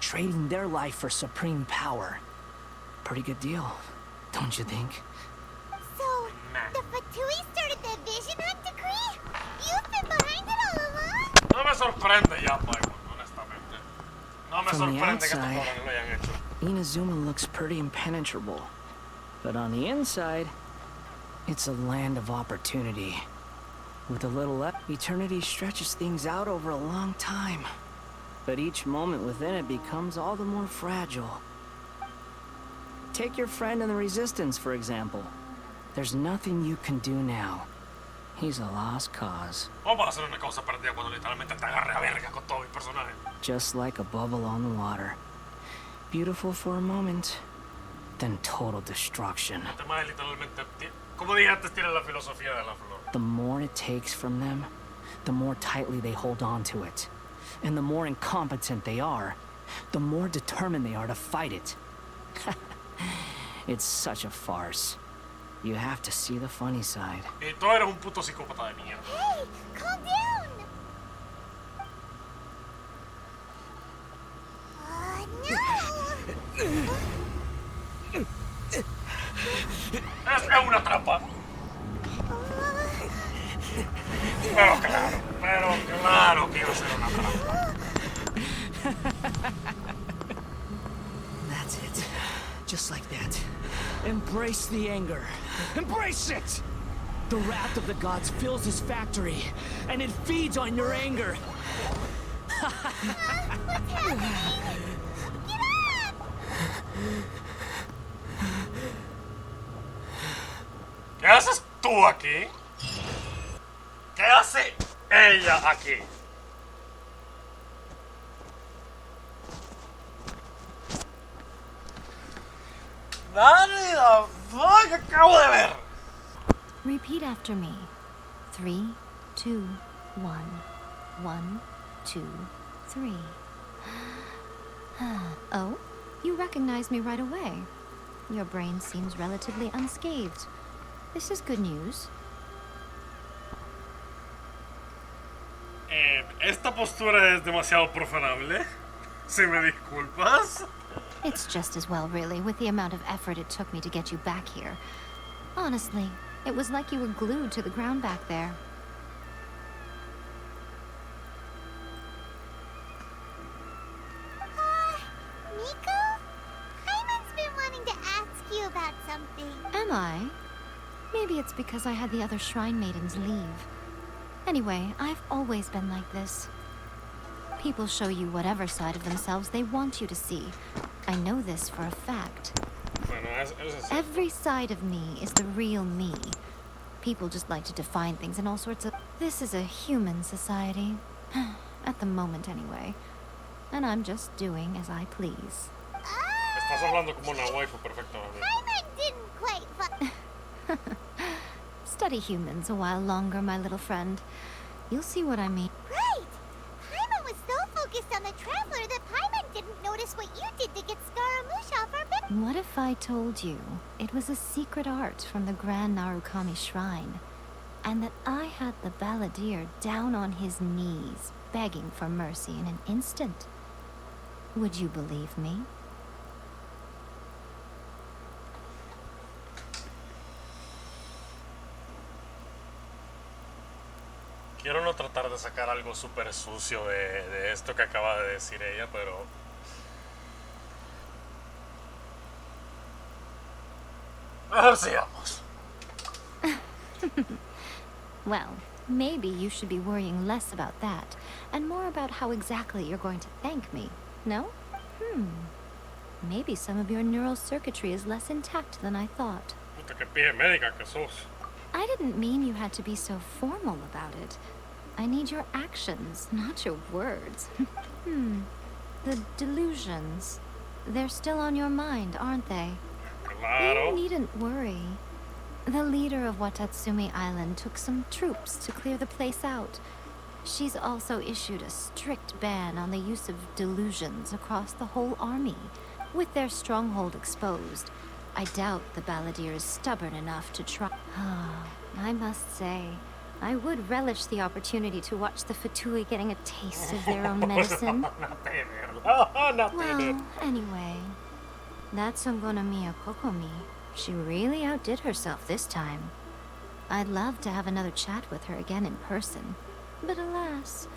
Trading their life for supreme power. Pretty good deal, don't you think? So, the Fatui started the Vision Hunt decree? You've been behind it all along? No me sorprende ya, Paimon, honestamente. No me From the sorprende que estos outside, jóvenes lo hayan hecho. Inazuma looks pretty impenetrable. But on the inside, it's a land of opportunity. With a little luck, eternity stretches things out over a long time. But each moment within it becomes all the more fragile. Take your friend in the Resistance, for example. There's nothing you can do now. He's a lost cause. ¿Cómo vas a hacer una cosa perdida cuando literalmente te agarre a verga con todo mi personaje? Just like a bubble on the water. Beautiful for a moment, then total destruction. Este maje literalmente, como dije antes, tiene la filosofía de la flor. The more it takes from them, the more tightly they hold on to it. And the more incompetent they are, the more determined they are to fight it. It's such a farce. You have to see the funny side. Y tú eres un puto psicópata de mierda. Hey, calm down! No! Es una trampa. Pero claro que iba a ser una trampa. That's it. Just like that. Embrace the anger. Embrace it! The wrath of the gods fills this factory, and it feeds on your anger. What's happening? Get up! ¿Qué haces tú aquí? ¿Qué hace ella aquí? Dale la fuck, acabo de ver. Repeat after me. 3, 2, 1. 1, 2, 3. Oh, you recognize me right away. Your brain seems relatively unscathed. This is good news. Esta postura es demasiado profanable. Si me disculpas. It's just as well, really, with the amount of effort it took me to get you back here. Honestly, it was like you were glued to the ground back there. Nico? Hyman's been wanting to ask you about something. Am I? Maybe it's because I had the other Shrine Maidens leave. Anyway, I've always been like this. People show you whatever side of themselves they want you to see. I know this for a fact. Every side of me is the real me. People just like to define things in all sorts of... This is a human society. At the moment, anyway. And I'm just doing as I please. Estás hablando como una waifu perfecta. Hyman didn't quite... Study humans a while longer, my little friend. You'll see what I mean. Right! Hyman was so focused on the Traveler that Hyman didn't notice what you did to get Scaramouche off our back. What if I told you it was a secret art from the Grand Narukami Shrine, and that I had the balladeer down on his knees, begging for mercy in an instant? Would you believe me? Quiero no tratar de sacar algo súper sucio de esto que acaba de decir ella, pero... Mejor sigamos. Well, maybe you should be worrying less about that, and more about how exactly you're going to thank me, no? Maybe some of your neural circuitry is less intact than I thought. Puta, que pije médica que sos. I didn't mean you had to be so formal about it. I need your actions, not your words. The delusions. They're still on your mind, aren't they? Claro. You needn't worry. The leader of Watatsumi Island took some troops to clear the place out. She's also issued a strict ban on the use of delusions across the whole army. With their stronghold exposed, I doubt the balladeer is stubborn enough to try. I must say, I would relish the opportunity to watch the Fatui getting a taste of their own medicine. Well, anyway, that's Ongonamiya Kokomi. She really outdid herself this time. I'd love to have another chat with her again in person. But alas,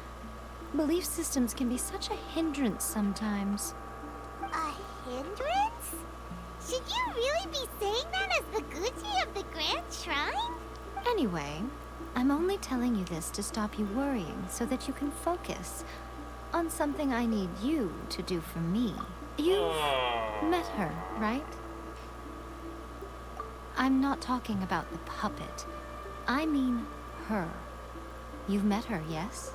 belief systems can be such a hindrance sometimes. A hindrance? Should you really be saying that as the Gucci of the Grand Shrine? Anyway, I'm only telling you this to stop you worrying so that you can focus on something I need you to do for me. You've met her, right? I'm not talking about the puppet. I mean her. You've met her, yes?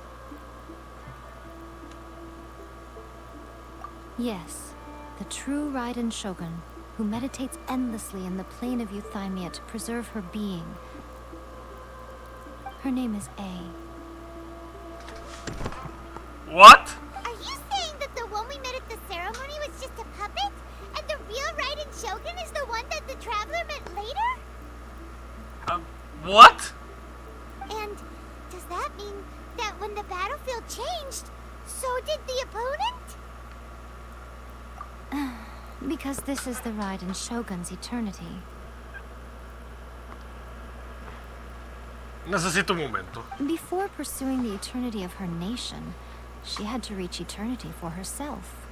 Yes, the true Raiden Shogun, who meditates endlessly in the plane of euthymia to preserve her being. Her name is A. What? Are you saying that the one we met at the ceremony was just a puppet? And the real Raiden Shogun is the one that the Traveler met later? What? And does that mean that when the battlefield changed, so did the opponent? Because this is the Raiden Shogun's eternity. Necesito un momento. Before pursuing the eternity of her nation, she had to reach eternity for herself.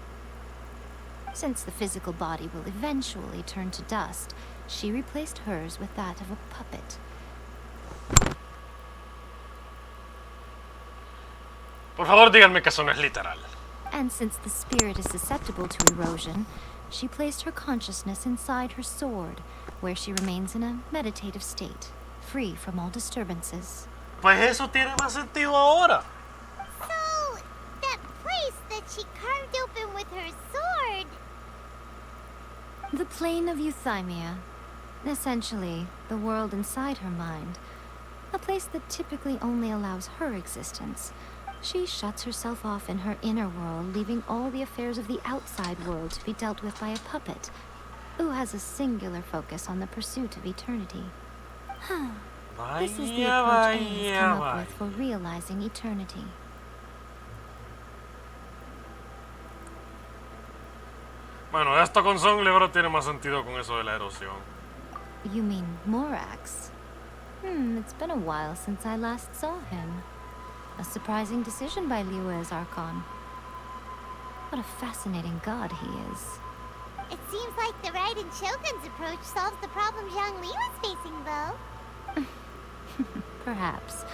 Since the physical body will eventually turn to dust, she replaced hers with that of a puppet. Por favor, díganme que eso no es literal. And since the spirit is susceptible to erosion, she placed her consciousness inside her sword, where she remains in a meditative state, free from all disturbances. Pues eso tiene más sentido ahora. So, that place that she carved open with her sword... The plane of euthymia. Essentially, the world inside her mind. A place that typically only allows her existence. She shuts herself off in her inner world, leaving all the affairs of the outside world to be dealt with by a puppet, who has a singular focus on the pursuit of eternity. This is the approach A has come up with for realizing eternity. Bueno, esto con Son Libro tiene más sentido con eso de la erosión. You mean Morax? It's been a while since I last saw him. A surprising decision by Liyue's Archon. What a fascinating god he is. It seems like the Raiden Shogun's approach solves the problem Zhongli was facing, though. Perhaps.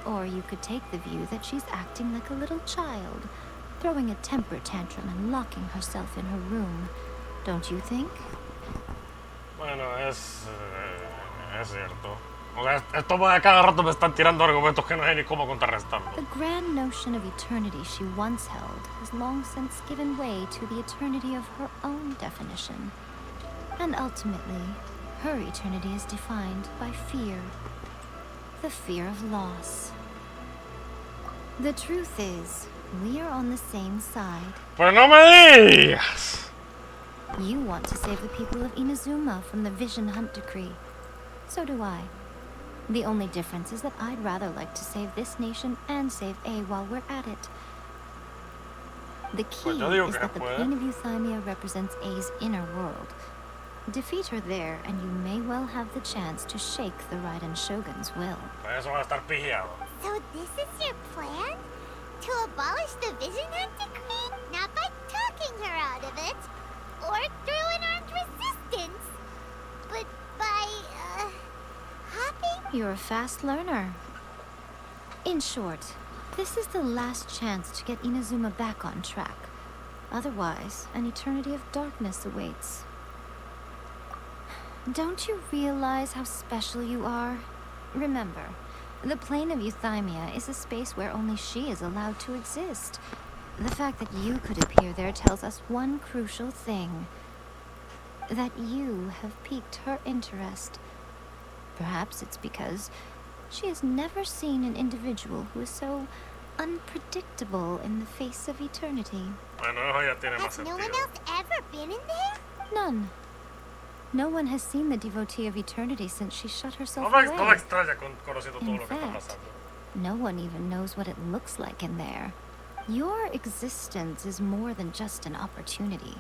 Or you could take the view that she's acting like a little child, throwing a temper tantrum and locking herself in her room. Don't you think? Bueno, es cierto. O sea, estos de cada rato me están tirando argumentos que no sé ni cómo contrarrestarlos. The grand notion of eternity she once held has long since given way to the eternity of her own definition. And ultimately, her eternity is defined by fear. The fear of loss. The truth is, we are on the same side. Pues no me digas! You want to save the people of Inazuma from the Vision Hunt Decree. So do I. The only difference is that I'd rather like to save this nation and save A while we're at it. The key is that the plane of euthymia represents A's inner world. Defeat her there, and you may well have the chance to shake the Raiden Shogun's will. Pues eso va a estar pillado. So this is your plan? To abolish the Vision Hunt Decree? Not by talking her out of it, or through an armed resistance, but by, hopping? You're a fast learner. In short, this is the last chance to get Inazuma back on track. Otherwise, an eternity of darkness awaits. Don't you realize how special you are? Remember, the plane of euthymia is a space where only she is allowed to exist. The fact that you could appear there tells us one crucial thing. That you have piqued her interest. Perhaps it's because she has never seen an individual who is so unpredictable in the face of eternity. Bueno, eso ya tiene más Has no one sentido. else ever been in there? None. No one has seen the devotee of eternity since she shut herself No away. me extraña conociendo todo In lo que está fact, pasando. no one even knows what it looks like in there. Your existence is more than just an opportunity.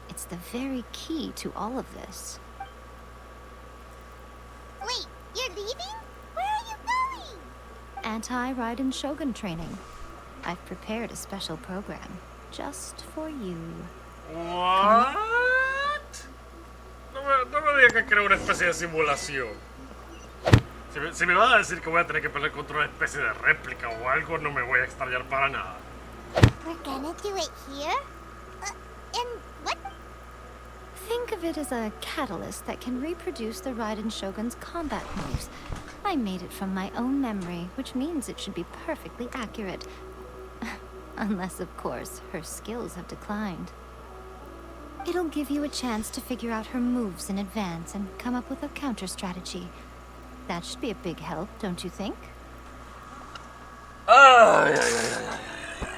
It's the very key to all of this. Wait, you're leaving? Where are you going? Anti-Raiden Shogun training. I've prepared a special program just for you. What? No me digas que creo una especie de simulación. Si me vas a decir que voy a tener que pelear contra una especie de réplica o algo, no me voy a extrañar para nada. We're gonna do it here? And what? Think of it as a catalyst that can reproduce the Raiden Shogun's combat moves. I made it from my own memory, which means it should be perfectly accurate. Unless, of course, her skills have declined. It'll give you a chance to figure out her moves in advance and come up with a counter strategy. That should be a big help, don't you think?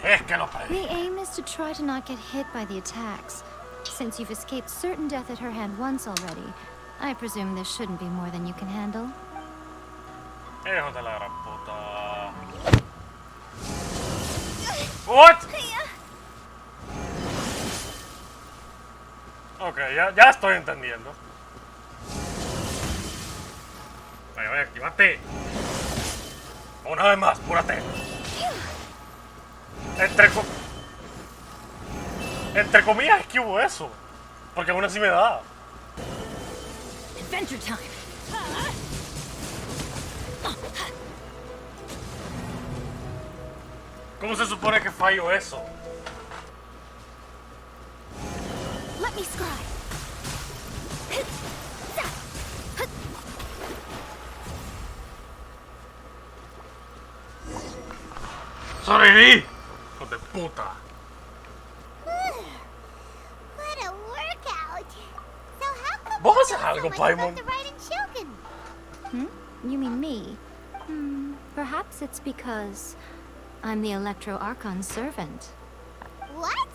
Es que lo pedí. The aim is to try to not get hit by the attacks. Since you've escaped certain death at her hand once already, I presume this shouldn't be more than you can handle. Hijo de la gran puta. What? Ok, ya estoy entendiendo. Vaya, activate. Una vez más, apúrate. Entre comillas, es que hubo eso. Porque aún así me da. Adventure time. ¿Cómo se supone que fallo eso? Let me scry. ¡Sobreviví! ¡Hijo de puta! What a workout! So how come ¿Vos you haces know so algo, much Paimon? about the Raiden Shogun? You mean me? Perhaps it's because I'm the Electro Archon's servant. What?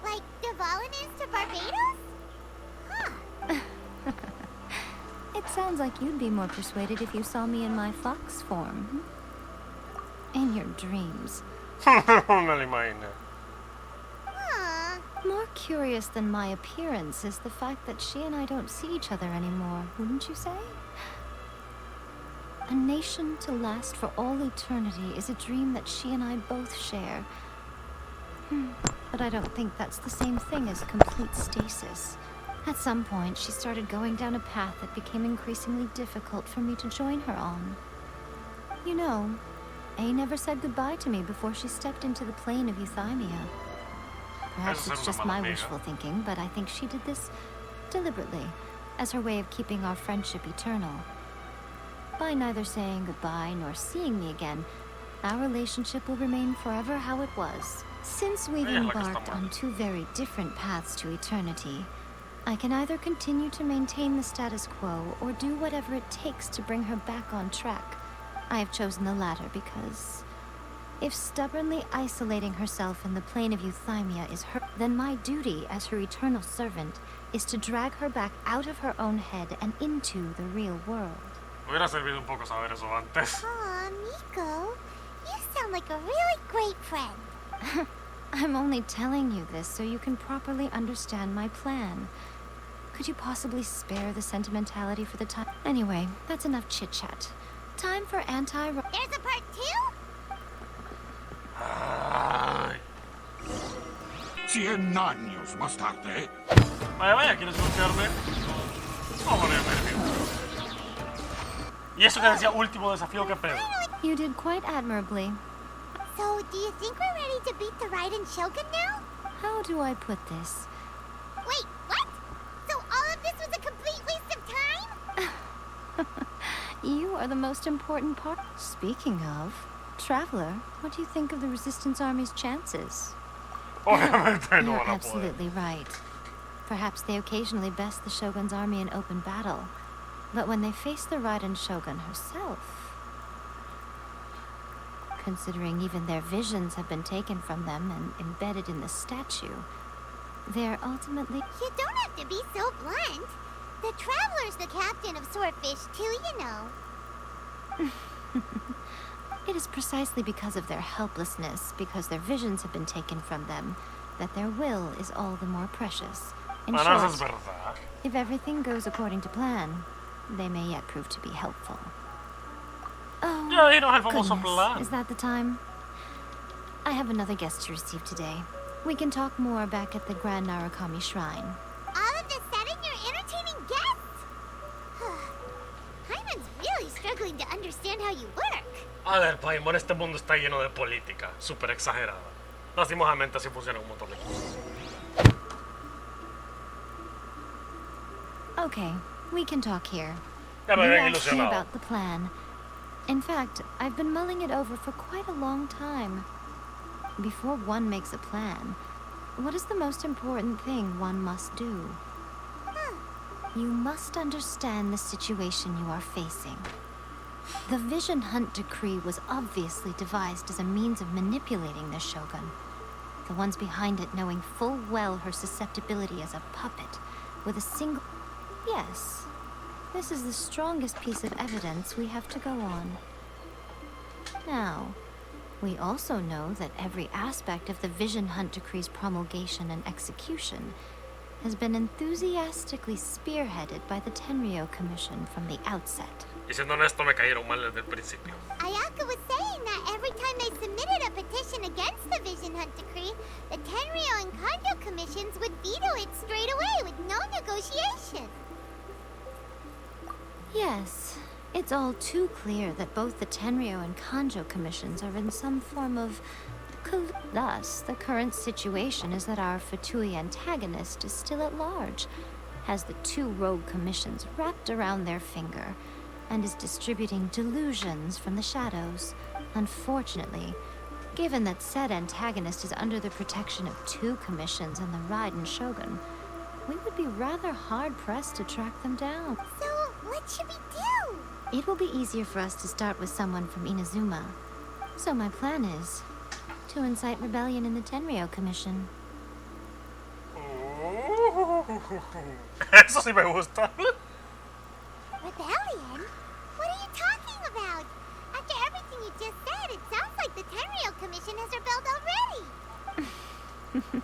Like Devalin is to Barbados? Huh. It sounds like you'd be more persuaded if you saw me in my fox form. In your dreams. Me lo imagino. More curious than my appearance is the fact that she and I don't see each other anymore, wouldn't you say? A nation to last for all eternity is a dream that she and I both share. But I don't think that's the same thing as complete stasis. At some point, she started going down a path that became increasingly difficult for me to join her on. You know, A never said goodbye to me before she stepped into the plane of euthymia. Perhaps it's just my wishful thinking, but I think she did this deliberately, as her way of keeping our friendship eternal. By neither saying goodbye nor seeing me again, our relationship will remain forever how it was. Since we've embarked on two very different paths to eternity, I can either continue to maintain the status quo or do whatever it takes to bring her back on track. I have chosen the latter because if stubbornly isolating herself in the plane of euthymia is her, then my duty as her eternal servant is to drag her back out of her own head and into the real world. Hubiera servido un poco saber eso antes. Aw, Nico, you sound like a really great friend. I'm only telling you this so you can properly understand my plan. Could you possibly spare the sentimentality for the time? Anyway, that's enough chit-chat. Time for anti- There's a part 2? Ay. 100 años más tarde. Vaya, ¿quieres escucharme? Vamos a ver. Y eso que decía último desafío, ¿qué pedo? You did quite admirably. So, do you think we're ready to beat the Raiden Shogun now? How do I put this? Wait, what? So all of this was a complete waste of time? You are the most important part. Speaking of, Traveler, what do you think of the Resistance Army's chances? Obviamente no You're van a poder. absolutely right. Perhaps they occasionally best the Shogun's army in open battle. But when they face the Raiden Shogun herself... Considering even their visions have been taken from them and embedded in the statue, they're ultimately... You don't have to be so blunt. The Traveler's the captain of Swordfish too, you know. It is precisely because of their helplessness, because their visions have been taken from them, that their will is all the more precious. In Bueno, eso es short, verdad. if everything goes according to plan, they may yet prove to be helpful. Oh, Ya dinos el famoso goodness. plan. Is that the time? I have another guest to receive today. We can talk more back at the Grand Narukami Shrine. All of this setting you're entertaining guests? Hyman's really struggling to understand how you work. A ver, Paimon, este mundo está lleno de política, súper exagerada. Lastimosamente así funciona un montón de cosas. Okay, we can talk here. Ya me You ven asked me ilusionado. about the plan. In fact, I've been mulling it over for quite a long time. Before one makes a plan, what is the most important thing one must do? You must understand the situation you are facing. The Vision Hunt Decree was obviously devised as a means of manipulating the Shogun. The ones behind it knowing full well her susceptibility as a puppet, with a single... Yes, this is the strongest piece of evidence we have to go on. Now, we also know that every aspect of the Vision Hunt Decree's promulgation and execution has been enthusiastically spearheaded by the Tenryou Commission from the outset. Y siendo honesto, me cayeron mal desde el principio. Ayaka was saying that every time they submitted a petition against the Vision Hunt Decree, the Tenryou and Kanjo commissions would veto it straight away with no negotiation. Yes, it's all too clear that both the Tenryou and Kanjo commissions are in some form of... Thus, the current situation is that our Fatui antagonist is still at large, has the two rogue commissions wrapped around their finger, and is distributing delusions from the shadows. Unfortunately, given that said antagonist is under the protection of two commissions and the Raiden Shogun, we would be rather hard-pressed to track them down. So, what should we do? It will be easier for us to start with someone from Inazuma. So my plan is to incite rebellion in the Tenryou Commission. Eso sí me gusta. Rebellion? What are you talking about? After everything you just said, it sounds like the Tenryou Commission has rebelled already.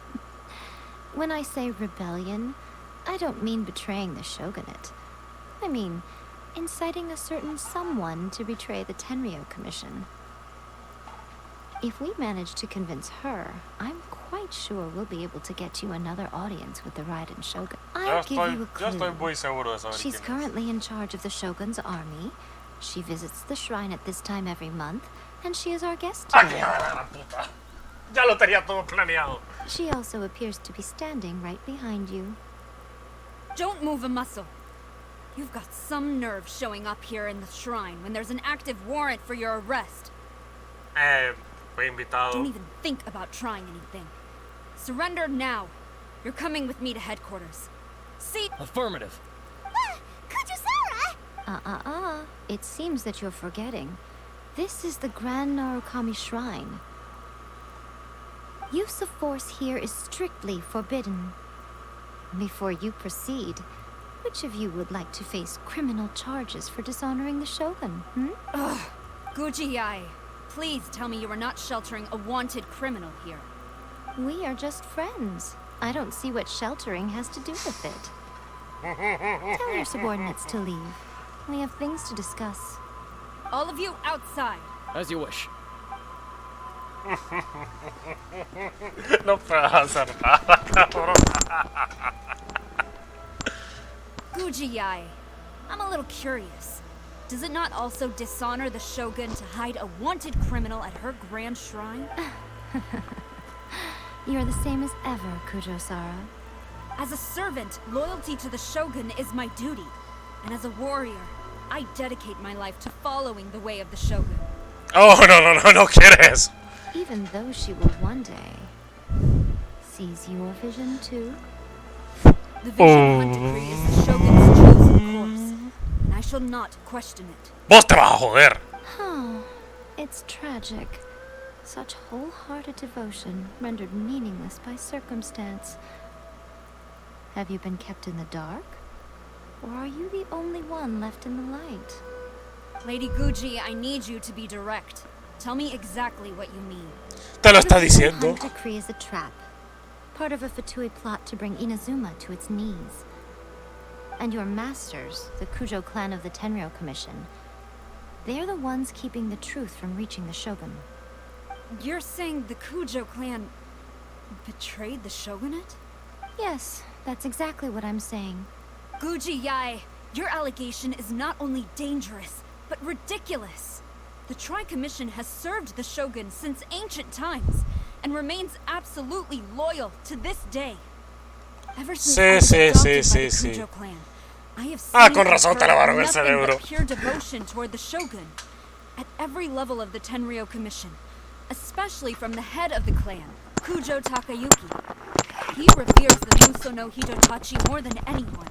When I say rebellion, I don't mean betraying the shogunate. I mean inciting a certain someone to betray the Tenryou Commission. If we manage to convince her, I'm quite sure we'll be able to get you another audience with the Raiden Shogun. I'll give you a clue. Yo estoy muy seguro de saber She's quién es. currently in charge of the Shogun's army. She visits the shrine at this time every month, and she is our guest ¡Ah, today. qué la puta! Ya lo tenía todo planeado. She also appears to be standing right behind you. Don't move a muscle. You've got some nerve showing up here in the shrine when there's an active warrant for your arrest. Fue invitado. Don't even think about trying anything. Surrender now. You're coming with me to headquarters. See? Affirmative. Kujusara! It seems that you're forgetting. This is the Grand Narukami Shrine. Use of force here is strictly forbidden. Before you proceed, which of you would like to face criminal charges for dishonoring the Shogun, Ugh. Guji-ai, please tell me you are not sheltering a wanted criminal here. We are just friends. I don't see what sheltering has to do with it. Tell your subordinates to leave. We have things to discuss. All of you outside. As you wish. No puedes hacer nada, cabrón. Guji-ai, I'm a little curious. Does it not also dishonor the Shogun to hide a wanted criminal at her grand shrine? You're the same as ever, Kujo-sara. As a servant, loyalty to the Shogun is my duty. And as a warrior, I dedicate my life to following the way of the Shogun. Oh, no quieres. Even though she will one day seize your vision too. The Vision Hunt Decree is the Shogun's chosen course, and I shall not question it. Vos te vas a joder. Oh, it's tragic. Such wholehearted devotion rendered meaningless by circumstance. Have you been kept in the dark? Or are you the only one left in the light? Lady Guji, I need you to be direct. Tell me exactly what you mean. Te lo está The diciendo. Hunt Decree is a trap. Part of a Fatui plot to bring Inazuma to its knees. And your masters, the Kujo clan of the Tenryou Commission, they're the ones keeping the truth from reaching the Shogun. You're saying the Kujo clan betrayed the shogunate? Yes, that's exactly what I'm saying. Guji Yae, your allegation is not only dangerous, but ridiculous. The Tri-Commission has served the Shogun since ancient times, and remains absolutely loyal to this day. Ever since I was adopted by the Kujo clan, I have seen con razón te lavaron el nothing cerebro. but pure devotion toward the Shogun, at every level of the Tenryou Commission, especially from the head of the clan, Kujo Takayuki. He reveres the Muso no Hitotachi more than anyone.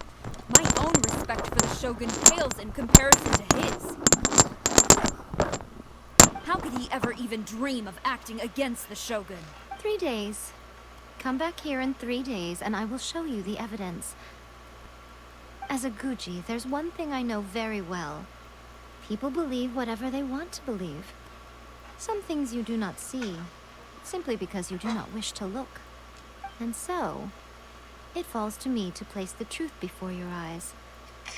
My own respect for the Shogun pales in comparison to his. How could he ever even dream of acting against the Shogun? 3 days. Come back here in 3 days and I will show you the evidence. As a Guji, there's one thing I know very well. People believe whatever they want to believe. Some things you do not see, simply because you do not wish to look. And so, it falls to me to place the truth before your eyes,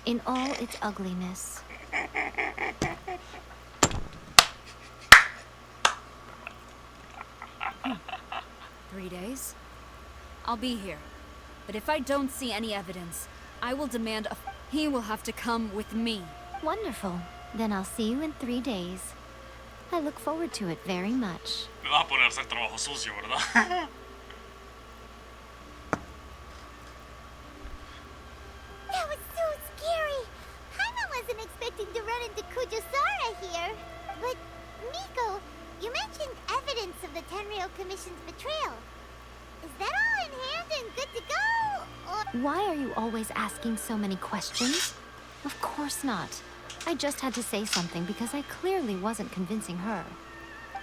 in all its ugliness. Three days? I'll be here. But if I don't see any evidence, I will demand a... He will have to come with me. Wonderful. Then I'll see you in 3 days. I look forward to it very much. Me vas a poner a hacer trabajo sucio, ¿verdad? That was so scary. Paimon wasn't expecting to run into Kujosara here. But, Miko, you mentioned evidence of the Tenryou Commission's betrayal. Is that all in hand and good to go? Or... Why are you always asking so many questions? Of course not. I just had to say something because I clearly wasn't convincing her.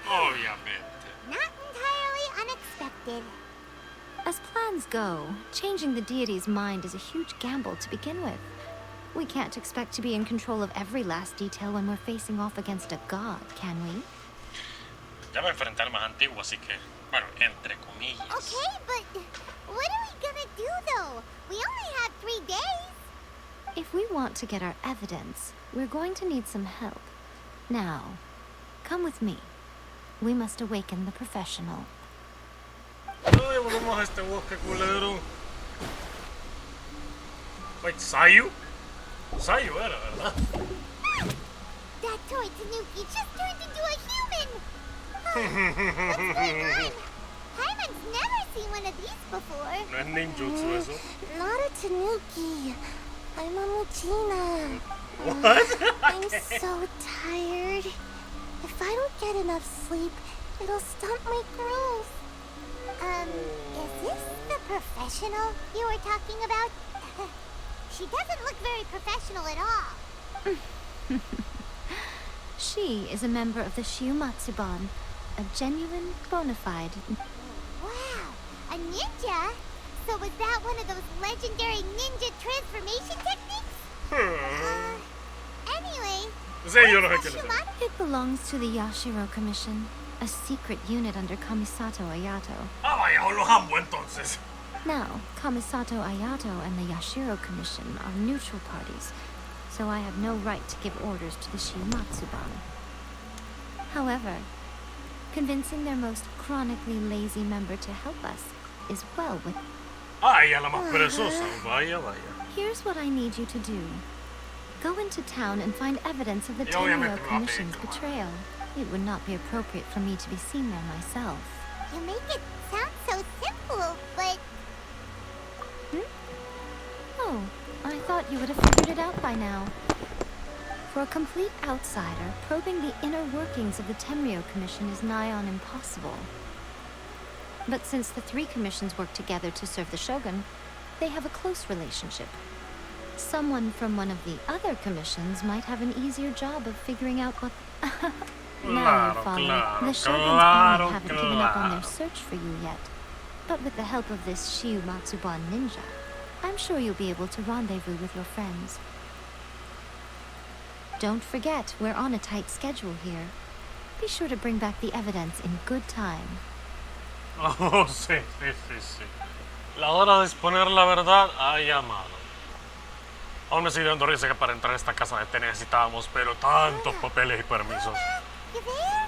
Obviamente. Not entirely unexpected. As plans go, changing the deity's mind is a huge gamble to begin with. We can't expect to be in control of every last detail when we're facing off against a god, can we? Ya me enfrenté al más antiguo, así que, bueno, entre comillas. Okay, but what are we gonna do though? We only have 3 days. If we want to get our evidence, we're going to need some help. Now, come with me. We must awaken the professional. Ay, volvemos a este bosque culero. Wait, Sayu? Sayu era, ¿verdad? That toy Tanuki just turned into a human! What's going on? Paimon's never seen one of these before. No es ninjutsu eso. Not a Tanuki. I'm a Muchina. What? I'm so tired. If I don't get enough sleep, it'll stunt my growth. Is this the professional you were talking about? She doesn't look very professional at all. She is a member of the Shiumatsuban, a genuine, bona fide... Wow, a ninja? So was that one of those legendary ninja transformation techniques? Anyway... Sí, yo no sé qué es eso. It belongs to the Yashiro Commission, a secret unit under Kamisato Ayato. Ah, vaya, los amo entonces. Now, Kamisato Ayato and the Yashiro Commission are neutral parties, so I have no right to give orders to the Shiumatsuban. However, convincing their most chronically lazy member to help us is well with... Ay, a la más perezosa. Vaya, vaya. Here's what I need you to do. Go into town and find evidence of the Tenryou Commission's betrayal. It would not be appropriate for me to be seen there myself. You make it sound so simple, but... Oh, I thought you would have figured it out by now. For a complete outsider, probing the inner workings of the Tenryou Commission is nigh on impossible. But since the three commissions work together to serve the Shogun, they have a close relationship. Someone from one of the other commissions might have an easier job of figuring out what... Now you follow. The Shogun's army haven't given up on their search for you yet. But with the help of this Shiu Matsuban ninja, I'm sure you'll be able to rendezvous with your friends. Don't forget, we're on a tight schedule here. Be sure to bring back the evidence in good time. Oh, sí. La hora de exponer la verdad ha llamado. Aún me sigue dando risa que para entrar a esta casa de té necesitábamos, pero tantos papeles y permisos. You there?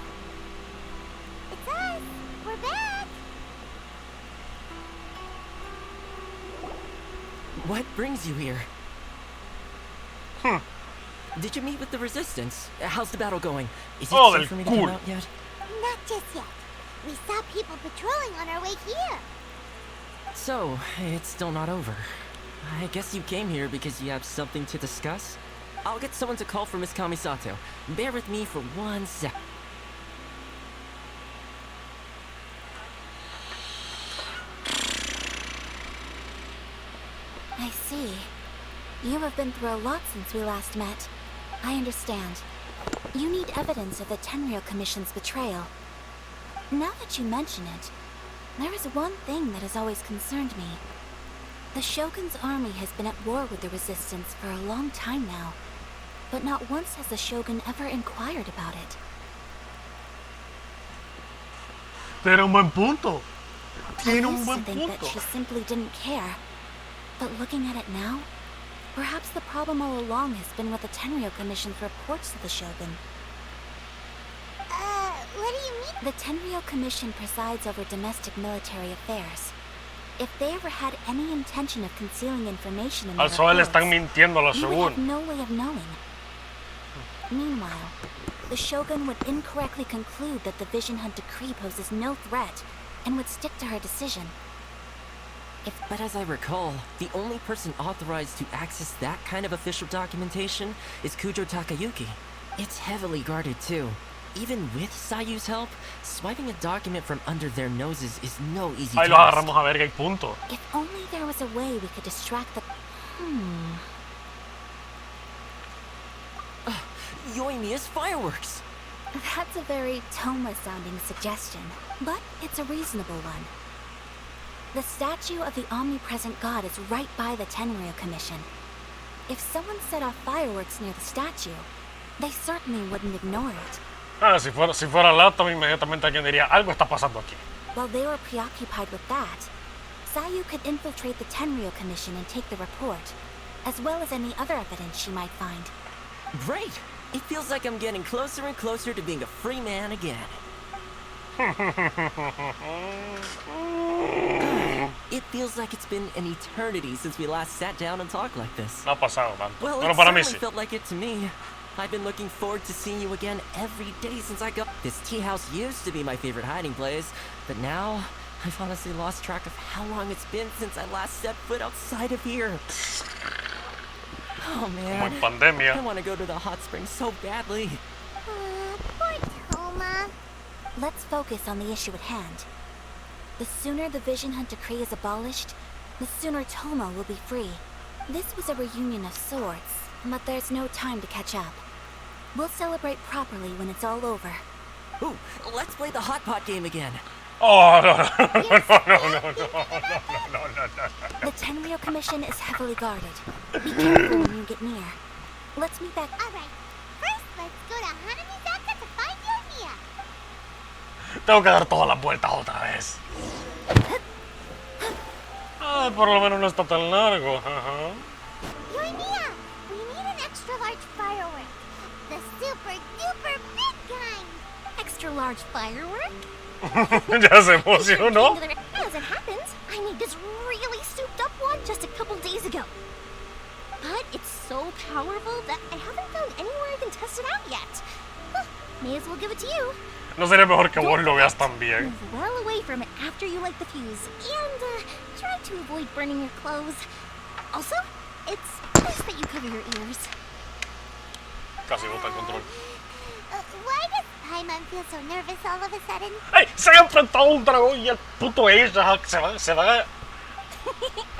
It's us. We're back. What brings you here? Did you meet with the Resistance? How's the battle going? Is it safe for me to come out yet? Not just yet. We saw people patrolling on our way here. So, it's still not over. I guess you came here because you have something to discuss? I'll get someone to call for Miss Kamisato. Bear with me for 1 sec. I see. You have been through a lot since we last met. I understand. You need evidence of the Tenryou Commission's betrayal. Now that you mention it, there is one thing that has always concerned me. The Shogun's army has been at war with the Resistance for a long time now, but not once has the Shogun ever inquired about it. Tiene un buen punto. I used to think that she simply didn't care, but looking at it now, perhaps the problem all along has been with the Tenryou Commission's reports to the Shogun. What do you mean? The Tenryou Commission presides over domestic military affairs. If they ever had any intention of concealing information in their Al le están reports, mintiendo a la you would have Shogun. no way of knowing. Meanwhile, the Shogun would incorrectly conclude that the Vision Hunt decree poses no threat and would stick to her decision. But as I recall, the only person authorized to access that kind of official documentation is Kujo Takayuki. It's heavily guarded too. Even with Sayu's help, swiping a document from under their noses is no easy Ahí lo task. agarramos a verga y punto. If only there was a way we could distract the... Yoimiya's fireworks! That's a very Toma-sounding suggestion, but it's a reasonable one. The statue of the omnipresent god is right by the Tenryou Commission. If someone set off fireworks near the statue, they certainly wouldn't ignore it. Si fuera Latam, inmediatamente alguien diría, algo está pasando aquí. While they were preoccupied with that, Sayu could infiltrate the Tenryou Commission and take the report, as well as any other evidence she might find. Great! It feels like I'm getting closer and closer to being a free man again. It feels like it's been an eternity since we last sat down and talked like this. No ha pasado tanto. Well, Bueno, it para mí certainly sí. felt like it to me. I've been looking forward to seeing you again every day since I got... This tea house used to be my favorite hiding place, but now I've honestly lost track of how long it's been since I last set foot outside of here. Oh man, Como en pandemia. I want to go to the hot springs so badly. Poor Toma. Let's focus on the issue at hand. The sooner the Vision Hunt decree is abolished, the sooner Toma will be free. This was a reunion of sorts, but there's no time to catch up. We'll celebrate properly when it's all over. Ooh, let's play the hot pot game again. Oh, no. The Tenryou Commission is heavily guarded. Be careful when you get near. Let's meet back. Alright, first let's go to Hanamizaka to find Yoimiya. Tengo que dar todas las vueltas otra vez. Por lo menos no está tan largo. Ajá. Yoimiya, we need an extra large firework. The super duper big kind. Extra large firework? Ya se emocionó. As it happens, I made this really souped up one just a couple days ago. But it's so powerful that I haven't found anywhere I can test it out yet. May as well give it to you. No sería mejor que vos lo veas también. Move well away from it after you light the fuse. And try to avoid burning your clothes. Also, it's best that you cover your ears. Casi bota el control. Why does Paimon feel so nervous all of a sudden? ¡Ey! Se ha enfrentado a un dragón y el puto Asia se va a...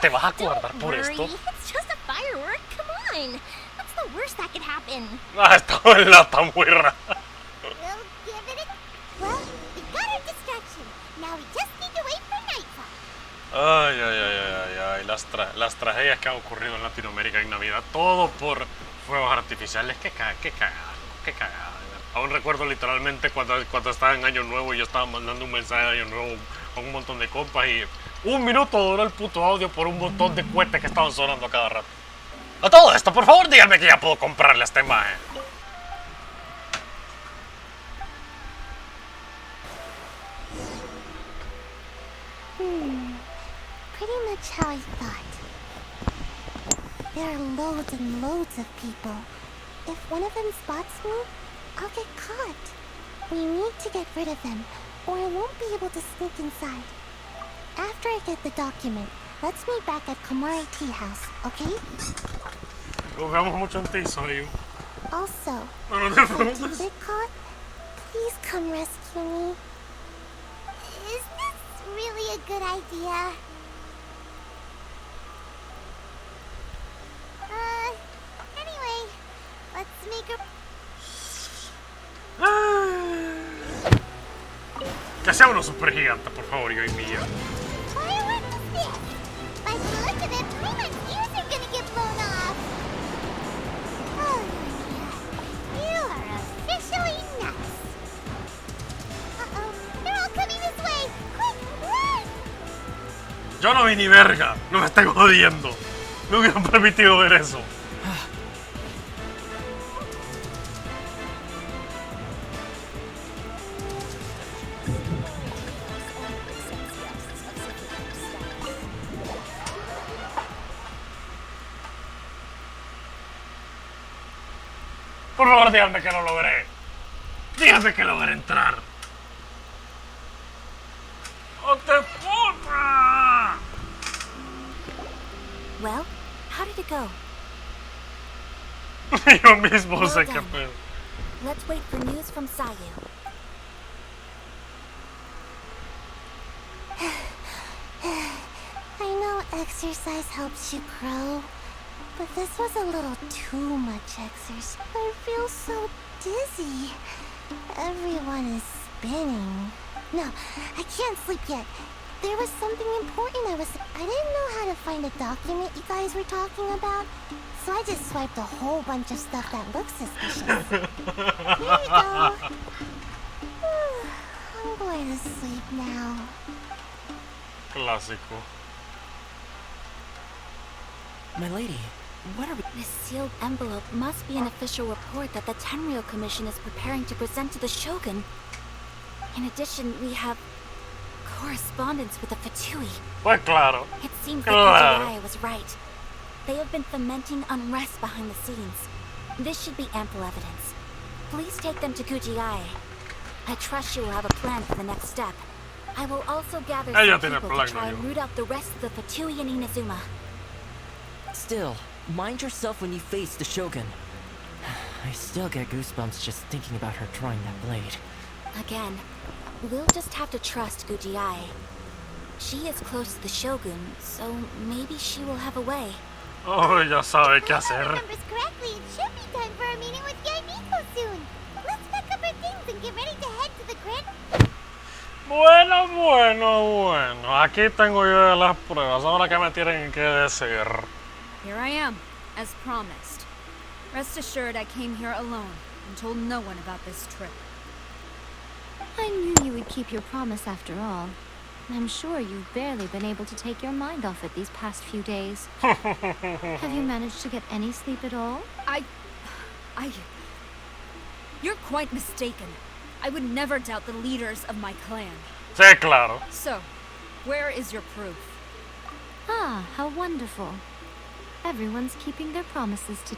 ¿Te vas a acordar por esto? It's just a firework. Come on. What's the worst that could happen? Ah, estaba en lata muy rara. We'll give it a... Well, we got our distraction. Now we just need to wait for nightfall. Ay. Las tragedias que han ocurrido en Latinoamérica en Navidad. Todo por fuegos artificiales. Qué cagada. Aún recuerdo literalmente cuando estaba en Año Nuevo y yo estaba mandando un mensaje de Año Nuevo a un montón de compas y 1 minuto duró el puto audio por un montón de cohetes que estaban sonando a cada rato. A todo esto, por favor, díganme que ya puedo comprarle esta imagen. Pretty much how I thought. There are loads and loads of people. If one of them spots me, I'll get caught. We need to get rid of them, or I won't be able to sneak inside. After I get the document, let's meet back at Komari Tea House, okay? Lo veamos mucho en ti, soy. Also, No te if I do preocupes. get caught, please come rescue me. Is this really a good idea? Anyway, let's make a... Que sea uno super gigante, por favor, yo y Milla. Firework is this? By the look of it, Paimon's ears are gonna get blown off. Oh, you are officially nuts. Uh-oh, they're all coming this way. Quick, run! Yo no vi ni verga, no me estén jodiendo. No hubieran permitido ver eso. Por favor, díganme que lo logré. Díganme que logré entrar. ¡Oh, te puta! Well, how did it go? Yo mismo Well sé qué done. pedo. Let's wait for news from Sayu. I know exercise helps you grow, but this was a little too much exercise. I feel so dizzy. Everyone is spinning. No, I can't sleep yet. There was something important I didn't know how to find a document you guys were talking about, so I just swiped a whole bunch of stuff that looks suspicious. Here you go. I'm going to sleep now. Clásico. My lady, what are we... This sealed envelope must be an official report that the Tenryou Commission is preparing to present to the Shogun. In addition, we have correspondence with the Fatui. Pues claro. It seems that Claro. Kujirai was right. They have been fomenting unrest behind the scenes. This should be ample evidence. Please take them to Kujirai. I trust you will have a plan for the next step. I will also gather Ella some tiene people plan, to try yo. and root out the rest of the Fatui in Inazuma. Still, mind yourself when you face the Shogun. I still get goosebumps just thinking about her drawing that blade. Again, we'll just have to trust Kujirai. She is close to the Shogun, so maybe she will have a way. Oh, ya sabe qué hacer. Remembers correctly, it should be time for a meeting with Yaimiko soon. Let's pack up our things and get ready to head to the Grand... Bueno. Aquí tengo yo ya las pruebas. Ahora que me tienen que decir. Here I am, as promised. Rest assured I came here alone and told no one about this trip. I knew you would keep your promise after all. I'm sure you've barely been able to take your mind off it these past few days. Have you managed to get any sleep at all? You're quite mistaken. I would never doubt the leaders of my clan. Sí, claro. So, where is your proof? Ah, how wonderful. Everyone's keeping their promises to...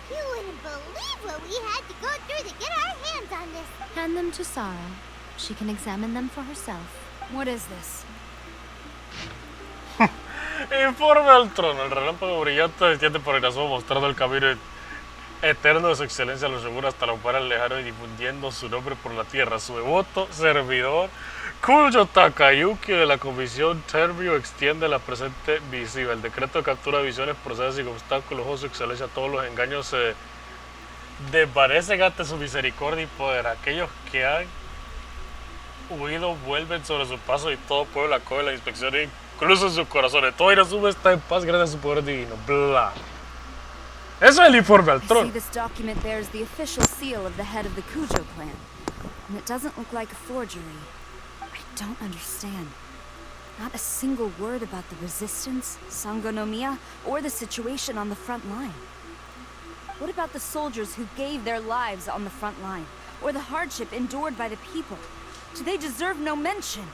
You wouldn't believe what we had to go through to get our hands on this. Hand them to Sarah. She can examine them for herself. What is this? Informe al trono. El relámpago brillante desciende por Inazuma mostrando el camino eterno de su excelencia lo seguro hasta la para lejano y difundiendo su nombre por la tierra. Su devoto servidor, Kujo Takayuki de la Comisión Tenryo extiende la presente visiva. El decreto de captura de visiones procede sin obstáculos, oh su excelencia, todos los engaños se desvanecen ante su misericordia y poder. Aquellos que han huido vuelven sobre su paso y todo pueblo acoge la inspección incluso en sus corazones. Todo Inazuma está en paz gracias a su poder divino. Bla. Eso es el informe al trono. I see this document bears the official seal of the head of the Kujo clan, and it doesn't look like a forgery. I don't understand. Not a single word about the resistance, Sangonomiya, or the situation on the front line. What about the soldiers who gave their lives on the front line, or the hardship endured by the people? Do they deserve no mention?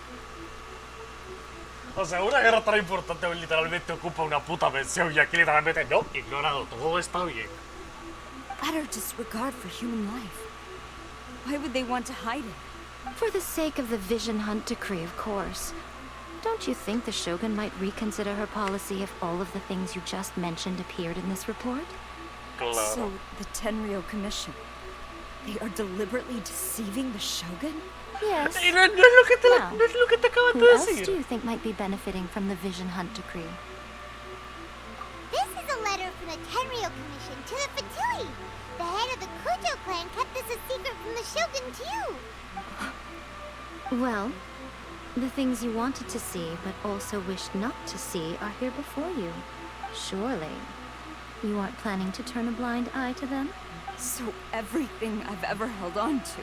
O sea, una guerra tan importante literalmente ocupa una puta mención y aquí literalmente no, ignorado, todo está bien. Utter disregard for human life. Why would they want to hide it? For the sake of the Vision Hunt decree, of course. Don't you think the Shogun might reconsider her policy if all of the things you just mentioned appeared in this report? Claro. So, the Tenryo Commission, they are deliberately deceiving the Shogun? Yes. No es lo que te acabas de Who else decir. do you think might be benefiting from the Vision Hunt decree? This is a letter from the Tenryo Commission to the Fatui. The head of the Kujo clan kept this a secret from the Shogun too. Well, the things you wanted to see but also wished not to see are here before you. Surely, you aren't planning to turn a blind eye to them? So everything I've ever held on to,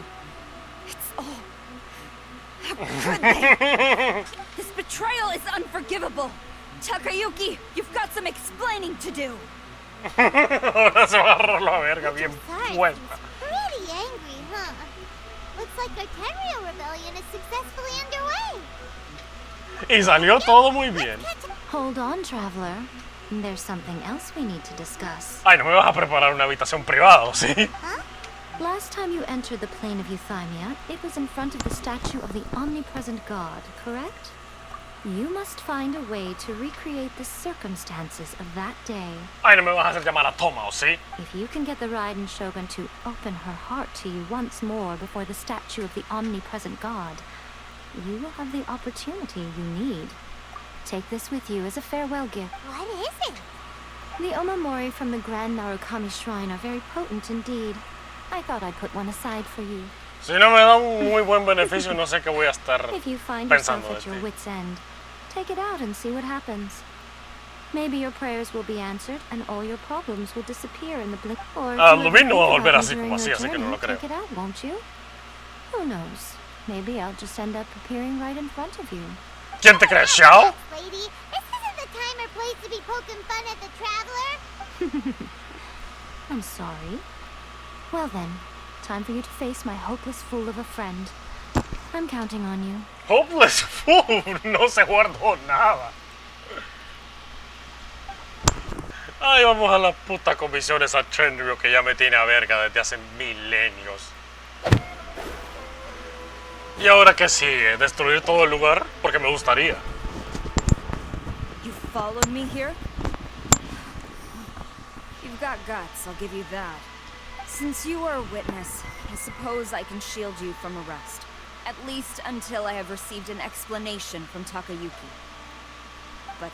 it's all... How could they? This betrayal is unforgivable. Takayuki, you've got some explaining to do. Ahora se va a agarrar la verga bien puesta. Pretty angry, huh? Looks like our Tenryo rebellion is successfully underway. Y salió todo muy bien. Hold on, traveler. There's something else we need to discuss. Ay, no me vas a preparar una habitación privada, ¿sí? Last time you entered the plane of Euthymia, it was in front of the statue of the omnipresent god, correct? You must find a way to recreate the circumstances of that day. Ay, no me vas a hacer llamar a Toma, ¿o sí? If you can get the Raiden Shogun to open her heart to you once more before the statue of the omnipresent god, you will have the opportunity you need. Take this with you as a farewell gift. What is it? The omamori from the Grand Narukami Shrine are very potent indeed. I thought I'd put one aside for you. Si no me da un muy buen beneficio, no sé qué voy a estar If you find pensando yourself de at your ti. wit's end, take it out and see what happens. Maybe your prayers will be answered and all your problems will disappear in the blink. Or if you Lubin ever no va a think volver about así me como during así, your así que no lo journey, creo. take it out, won't you? Who knows? Maybe I'll just end up appearing right in front of you. ¿Quién te crees, Xiao? Lady, this isn't the time or place to be poking fun at the traveler. I'm sorry. Well then, time for you to face my hopeless fool of a friend. I'm counting on you. Hopeless fool, no se guardó nada. Ay, vamos a las putas comisiones a Tenryo que ya me tiene a verga desde hace milenios. ¿Y ahora qué sigue? ¿Destruir todo el lugar? Porque me gustaría. You followed me here? You've got guts, I'll give you that. Since you are a witness, I suppose I can shield you from arrest. At least until I have received an explanation from Takayuki. But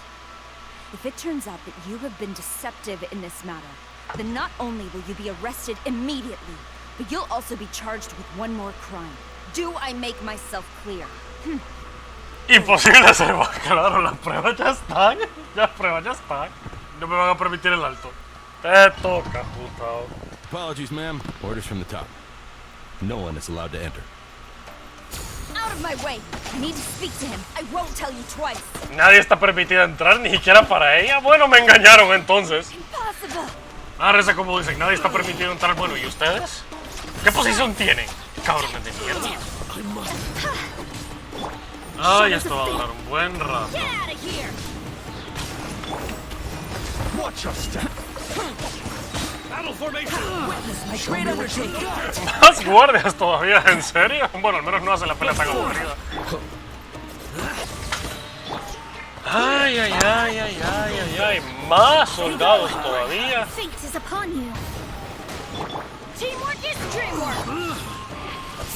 if it turns out that you have been deceptive in this matter, then not only will you be arrested immediately, but you'll also be charged with one more crime. Do I make myself clear? Imposible ser más claro, las pruebas ya están. Las pruebas ya están. No me van a permitir el alto. Te toca, puta. Apologies, ma'am. Orders from the top. No one is allowed to enter. Out of my way! I need to speak to him. I won't tell you twice. Nadie está permitido entrar, ni siquiera para ella. Bueno, me engañaron entonces. Impossible. Ahora como dicen, nadie está permitido entrar. Bueno, ¿y ustedes? ¿Qué posición tienen? Cabrones de mierda. Ay, esto va a durar un buen rato. Get out of here! Watch your step. Battle formation. Witness my great undertaking. ¿Más guardias todavía? ¿En serio? Bueno, al menos no hacen la pelea tan aburrida. Ay, ay, ay, ay, ay, ay, ay. Más soldados todavía. Fate is upon you. Teamwork is dreamwork!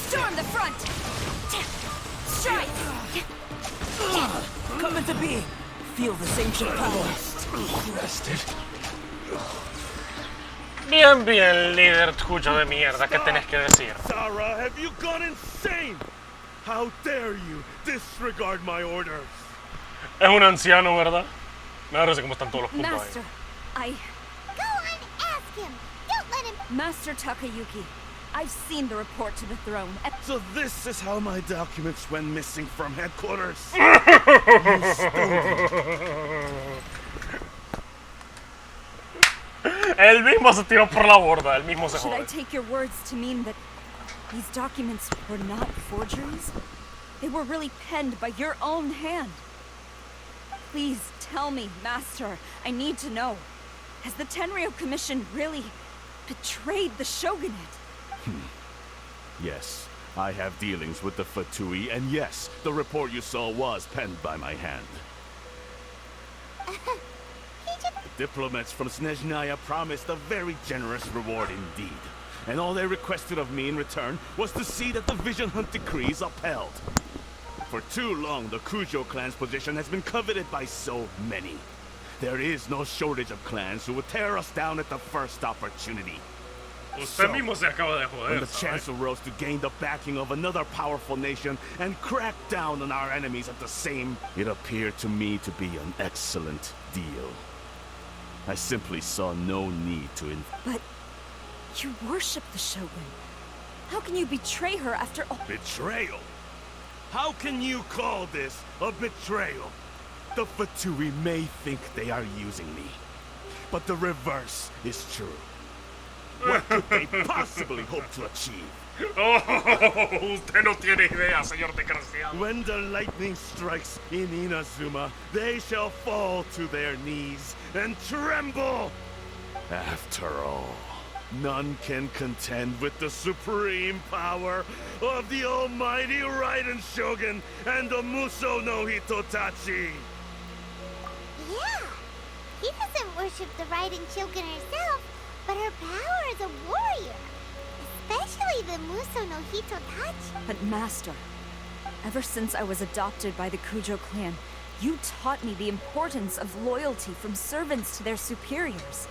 Storm the front! Strike! Come into being! Feel this ancient power. Rested. Bien, bien, líder cucho de mierda, ¿qué tenés que decir? Sarah, have you gone insane? How dare you disregard my orders? Es un anciano, ¿verdad? Me parece cómo están todos los puntos Master, ahí. Go on, ask him. Don't let him. Master Takayuki, I've seen the report to the throne. So this is how my documents went missing from headquarters. El mismo se tiró por la borda, el mismo se Should I jode. take your words to mean that these documents were not forgeries? They were really penned by your own hand. Please tell me, Master. I need to know. Has the Tenryou Commission really betrayed the shogunate? Yes, I have dealings with the Fatui, and yes, the report you saw was penned by my hand. The diplomats from Snezhnaya promised a very generous reward indeed. And all they requested of me in return was to see that the Vision Hunt decrees upheld. For too long, the Kujo clan's position has been coveted by so many. There is no shortage of clans who would tear us down at the first opportunity. Usted mismo se acaba de When joder, the chance arose to gain the backing of another powerful nation and crack down on our enemies at the same, it appeared to me to be an excellent deal. I simply saw no need to But you worship the Shogun. How can you betray her after all? Betrayal? How can you call this a betrayal? The Fatui may think they are using me, but the reverse is true. What could they possibly hope to achieve? Oh, usted no tiene idea, señor desgraciado. When the lightning strikes in Inazuma, they shall fall to their knees and tremble. After all, none can contend with the supreme power of the almighty Raiden Shogun and the Muso no Hitotachi. Yeah, he doesn't worship the Raiden Shogun herself, but her power as a warrior. Especially the Muso no Hitotachi. But Master, ever since I was adopted by the Kujo clan, you taught me the importance of loyalty from servants to their superiors.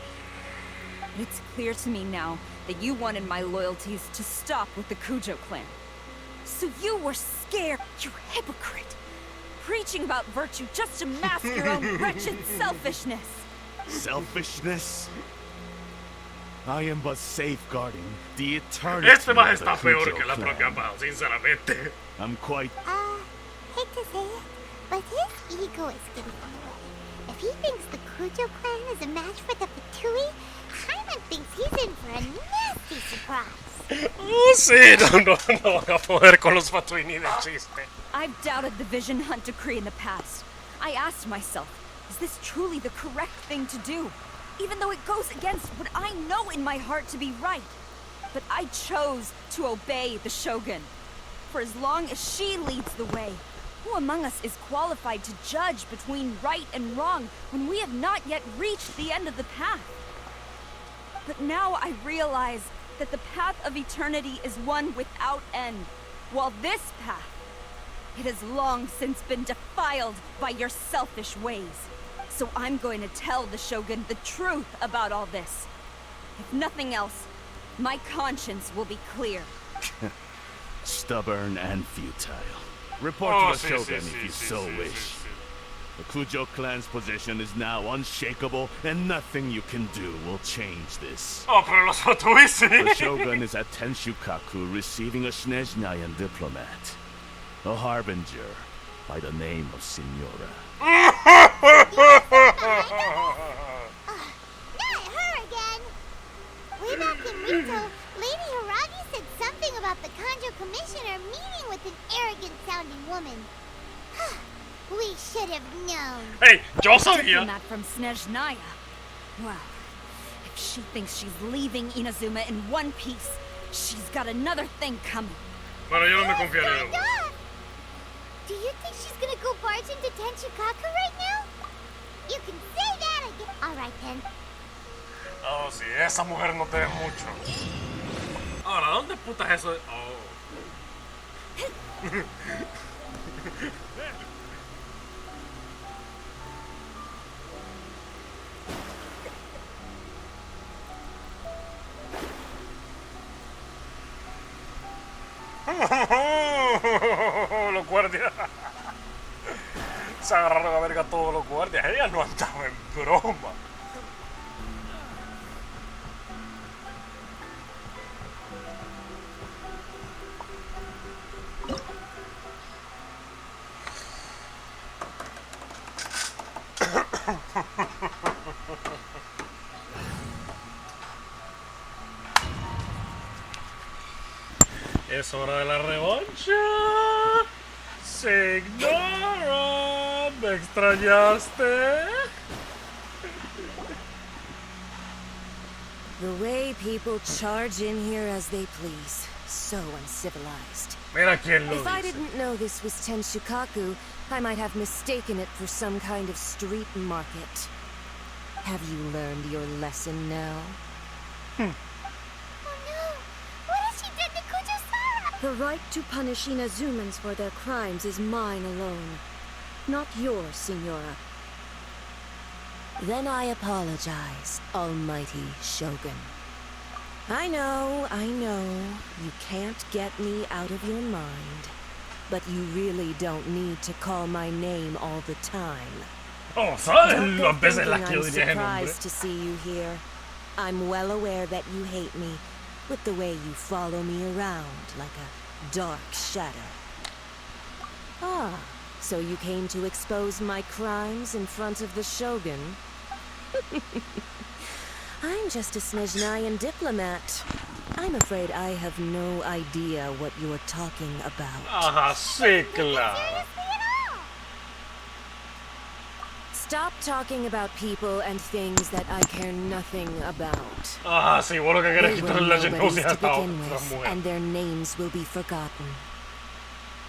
But it's clear to me now that you wanted my loyalties to stop with the Kujo clan. So you were scared, you hypocrite! Preaching about virtue just to mask your own wretched selfishness! Selfishness? I am but safeguarding the eternity Este más of the está peor Kujo que la propia clan. Bao, sinceramente. I'm quite... Hate to say it, but his ego is getting in the way. If he thinks the Kujo clan is a match for the Fatui, Hyman thinks he's in for a nasty surprise. Oh, sí, no van a poder con los Fatui ni de chiste. I've doubted the Vision Hunt decree in the past. I asked myself, is this truly the correct thing to do? Even though it goes against what I know in my heart to be right. But I chose to obey the Shogun. For as long as she leads the way, who among us is qualified to judge between right and wrong when we have not yet reached the end of the path? But now I realize that the path of eternity is one without end, while this path, it has long since been defiled by your selfish ways. So I'm going to tell the Shogun the truth about all this. If nothing else, my conscience will be clear. Stubborn and futile. Report to the Shogun sí, if you sí, so sí, wish. sí, sí. The Kujo clan's position is now unshakable, and nothing you can do will change this. Oh, pero los Fatui sí. The Shogun is at Tenshukaku receiving a Snezhnayan diplomat. A harbinger by the name of Signora. Not her again! Way back in Rito, Lady Hiragi said something about the Kanjo Commissioner meeting with an arrogant-sounding woman. We should have known. Hey, yo A sabía. diplomat from Snezhnaya. Well, if she thinks she's leaving Inazuma in one piece, she's got another thing coming. Bueno, yo no me confiaré en Stop! Do you think she's gonna go barge into Tenshukaku right now? You can say that again. Alright then. Oh, sí, esa mujer no te ve mucho. dónde putas es eso? Oh. Los guardias se agarraron a verga a todos los guardias. Ella no andaba en broma. Es hora de la revancha. Se ignora. ¿Me extrañaste? The way people charge in here as they please. So uncivilized. Mira quién lo If I dice. didn't know this was Tenshukaku, I might have mistaken it for some kind of street market. Have you learned your lesson now? The right to punish Inazumans for their crimes is mine alone, not yours, Signora. Then I apologize, Almighty Shogun. I know, you can't get me out of your mind, but you really don't need to call my name all the time. Oh, ¿sabes? Don't Las go veces las thinking que I'm odias el nombre. surprised to see you here. I'm well aware that you hate me, with the way you follow me around like a dark shadow. Ah, so you came to expose my crimes in front of the Shogun? I'm just a Snezhnayan diplomat. I'm afraid I have no idea what you're talking about. Ajá, sí, claro. Stop talking about people and things that I care nothing about. Ajá, sí, vos lo que querés They quitarle were la nobodies genosis to a esta begin otra with, mujer. and their names will be forgotten.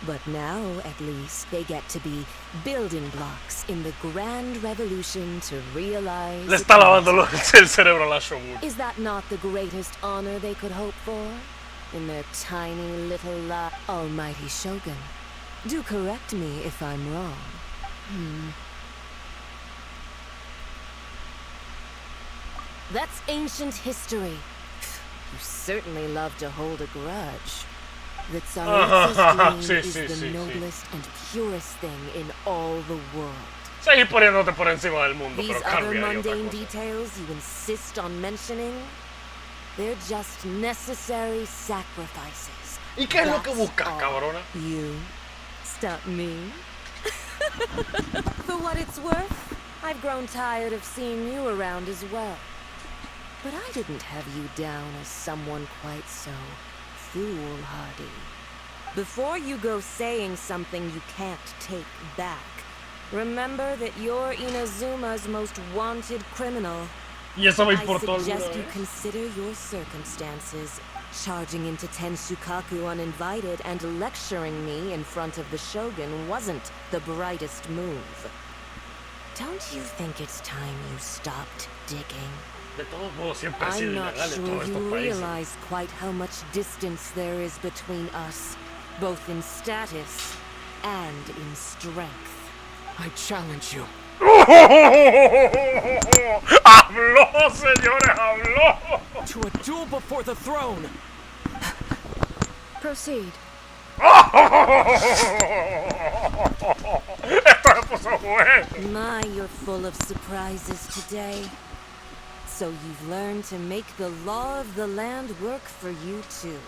But now, at least, they get to be building blocks in the grand revolution to realize... Le está lavando el cerebro a la Shogun. Is that not the greatest honor they could hope for? In their tiny little Almighty Shogun. Do correct me if I'm wrong. That's ancient history. You certainly love to hold a grudge. That Tsaritsa's dream is the noblest and purest thing in all the world. Seguir poniéndote por encima del mundo, These pero other cambia y otra mundane cosa. details you insist on mentioning, they're just necessary sacrifices. ¿Y qué es lo que That's buscas, all. cabrona? You stop me? For what it's worth, I've grown tired of seeing you around as well. But I didn't have you down as someone quite so foolhardy. Before you go saying something you can't take back, remember that you're Inazuma's most wanted criminal. Y eso me I importó suggest alguna you vez. consider your circumstances. Charging into Tenshukaku uninvited and lecturing me in front of the Shogun wasn't the brightest move. Don't you think it's time you stopped digging? De todos modos, siempre ha sido I'm not ilegal en sure todos you estos países. realize quite how much distance there is between us, both in status and in strength. I challenge you. ¡Habló, señores, habló! To a duel before the throne! Proceed. Esto se puso bueno. My, you're full of surprises today. So you've learned to make the law of the land work for you too.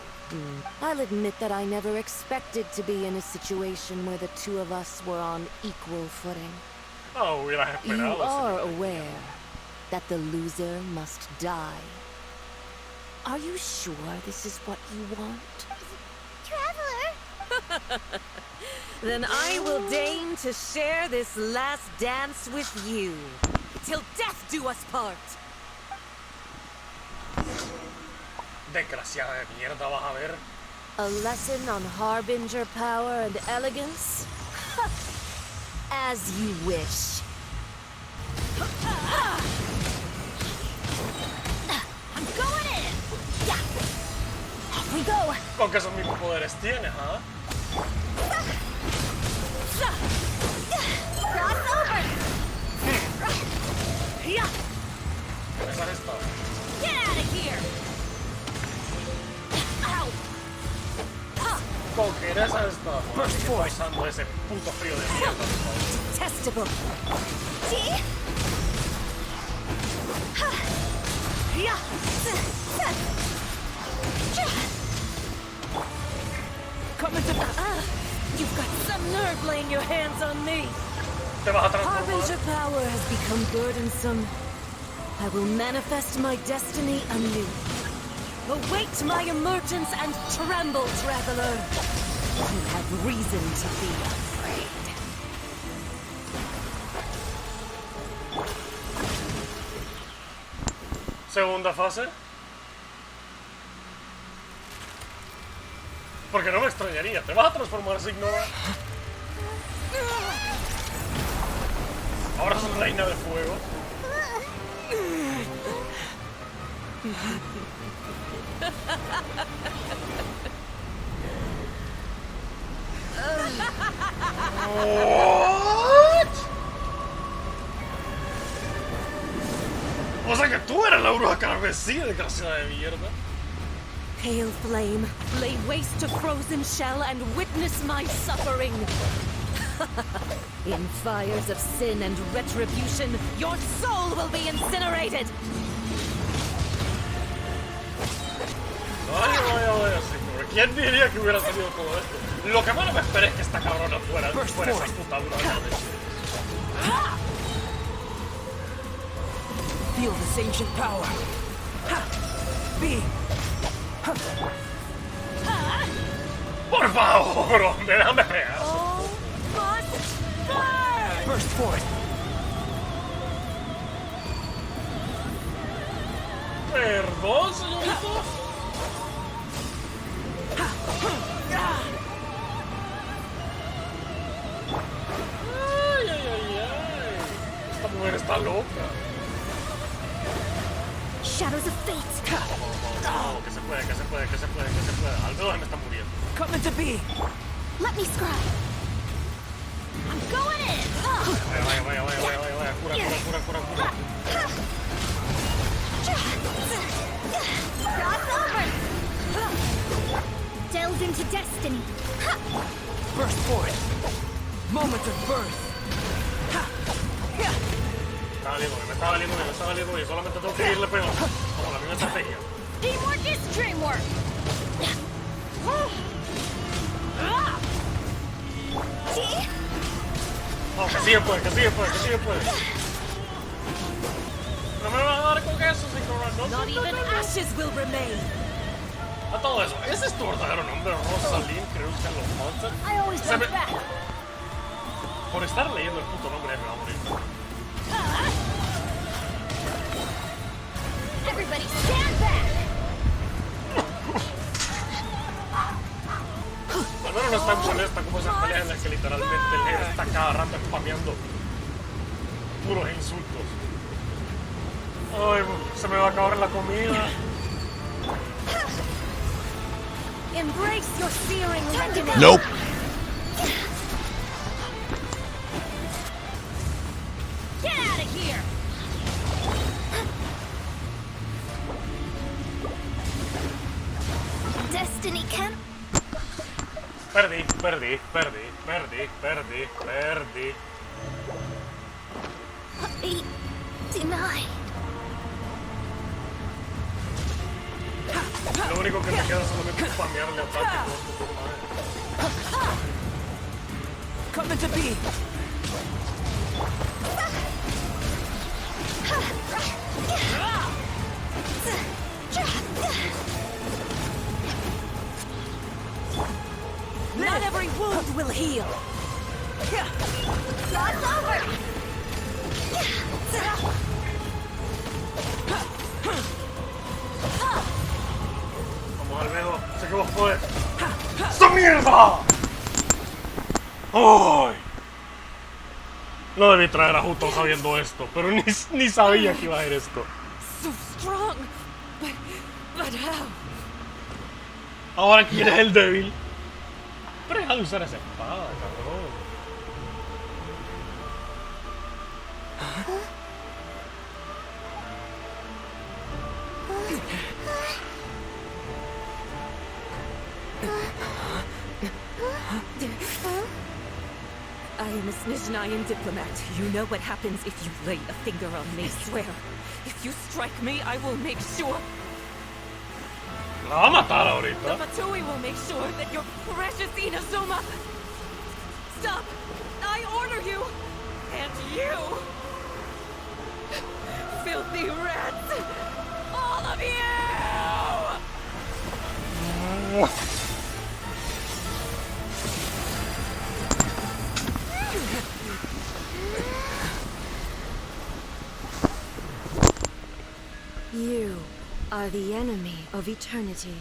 I'll admit that I never expected to be in a situation where the two of us were on equal footing. Oh, hubieras You esperado. are aware that the loser must die. Are you sure this is what you want? Traveler! Then I will deign to share this last dance with you. Till death do us part! Desgraciada de mierda, vas a ver. A lesson on harbinger power and elegance? As you wish. I'm going in! Yeah! we go. ¿Con qué esos mismos poderes tienes, ah? Cross over. Esa es esta. Get out of here. Ow. ¿Con qué eres esta? Estoy pasando ese puto frío de mierda. Detestable. See? Come into you've got some nerve laying your hands on me. Te vas a transformar. Harbinger power has become burdensome. I will manifest my destiny anew. Await my emergence and tremble, traveler. You have reason to be afraid. Segunda fase. Porque no me extrañaría. Te vas a transformar, Signora. Ahora sos reina de fuego. What? O sea que tú eres la bruja carmesí, desgraciada de mierda. Pale flame, lay waste to frozen shell and witness my suffering. In fires of sin and retribution, your soul will be incinerated. Vaya, señor. ¿Quién diría que hubiera salido todo esto? Lo que menos me esperé es que esta cabrona fuera esa puta bruja. Feel this ancient power. Be. Por favor, hombre, déjame pegar. Burst forth. Perdón, señoritos. Ay, ay, ay, ay. Esta mujer está loca. Shadows of fate. No, que se puede. Al menos me está muriendo. Coming to be. Let me scribe. I'm going in. Vaya. Cura. Cross over. Delve into destiny. Burst forth. Moment of birth. Me está valiendo bien. Solamente tengo que irle peor. Como la misma estrategia. Teamwork is dreamwork. See? No, que sí se puede. No me van a dar con eso, señora. Not even ashes will remain. A todo eso, ¿ese es tu verdadero nombre? Rosalind, creo que los monsters. I always went back. Por estar leyendo el puto nombre me va a morir. Everybody stand back. Al menos no es tan molesta como esas peleas en las que literalmente el héroe está cada rato spameando puros insultos. Ay, se me va a acabar la comida. Embrace your searing reckoning. Nope. Get out of here. Destiny can Perdí. be denied. Lo único que me queda es solamente spamearle ataque. Coming to be. Not every wound will heal. Cross over. Vamos, Albedo, sé que vos podés. ¡Esta mierda! ¡Ay! No debí traer a Hutton sabiendo esto, pero ni sabía que iba a hacer esto. So strong, but how? Ahora quién es el débil. Pero deja de usar esa espada, cabrón. I am a Snezhnayan diplomat. You know what happens if you lay a finger on me, swear. If you strike me, I will make sure. La va a matar ahorita. The Fatui will make sure that your precious Inazuma... Stop! I order you! And you! Filthy rats! All of you! You are the enemy of eternity.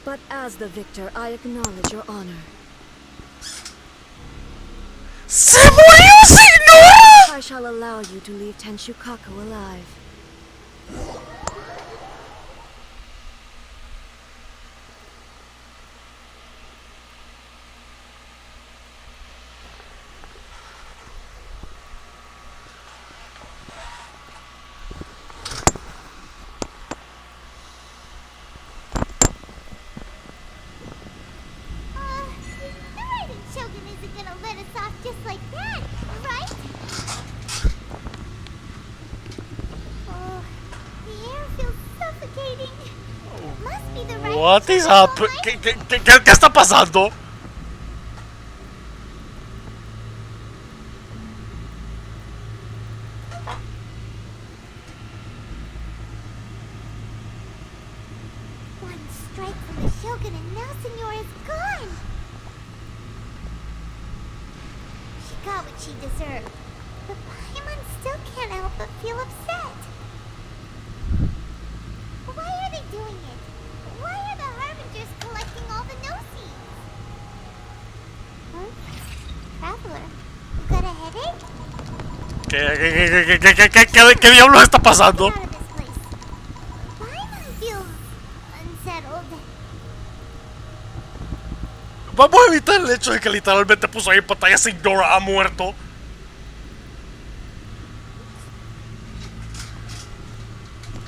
But as the victor, I acknowledge your honor. ¡Se murió, señor! I shall allow you to leave Tenshukaku alive. What is up? ¿Qué está pasando? One strike from the Shogun and now Senor is gone. She got what she deserved. But Paimon still can't help but feel upset. Why are they doing it? Why are the Harbingers collecting all the no-seeds? Huh? Traveler, you got a headache? ¿Qué diablos está pasando? Paimon feels unsettled. Vamos a evitar el hecho de que literalmente puso ahí en pantalla Signora ha muerto.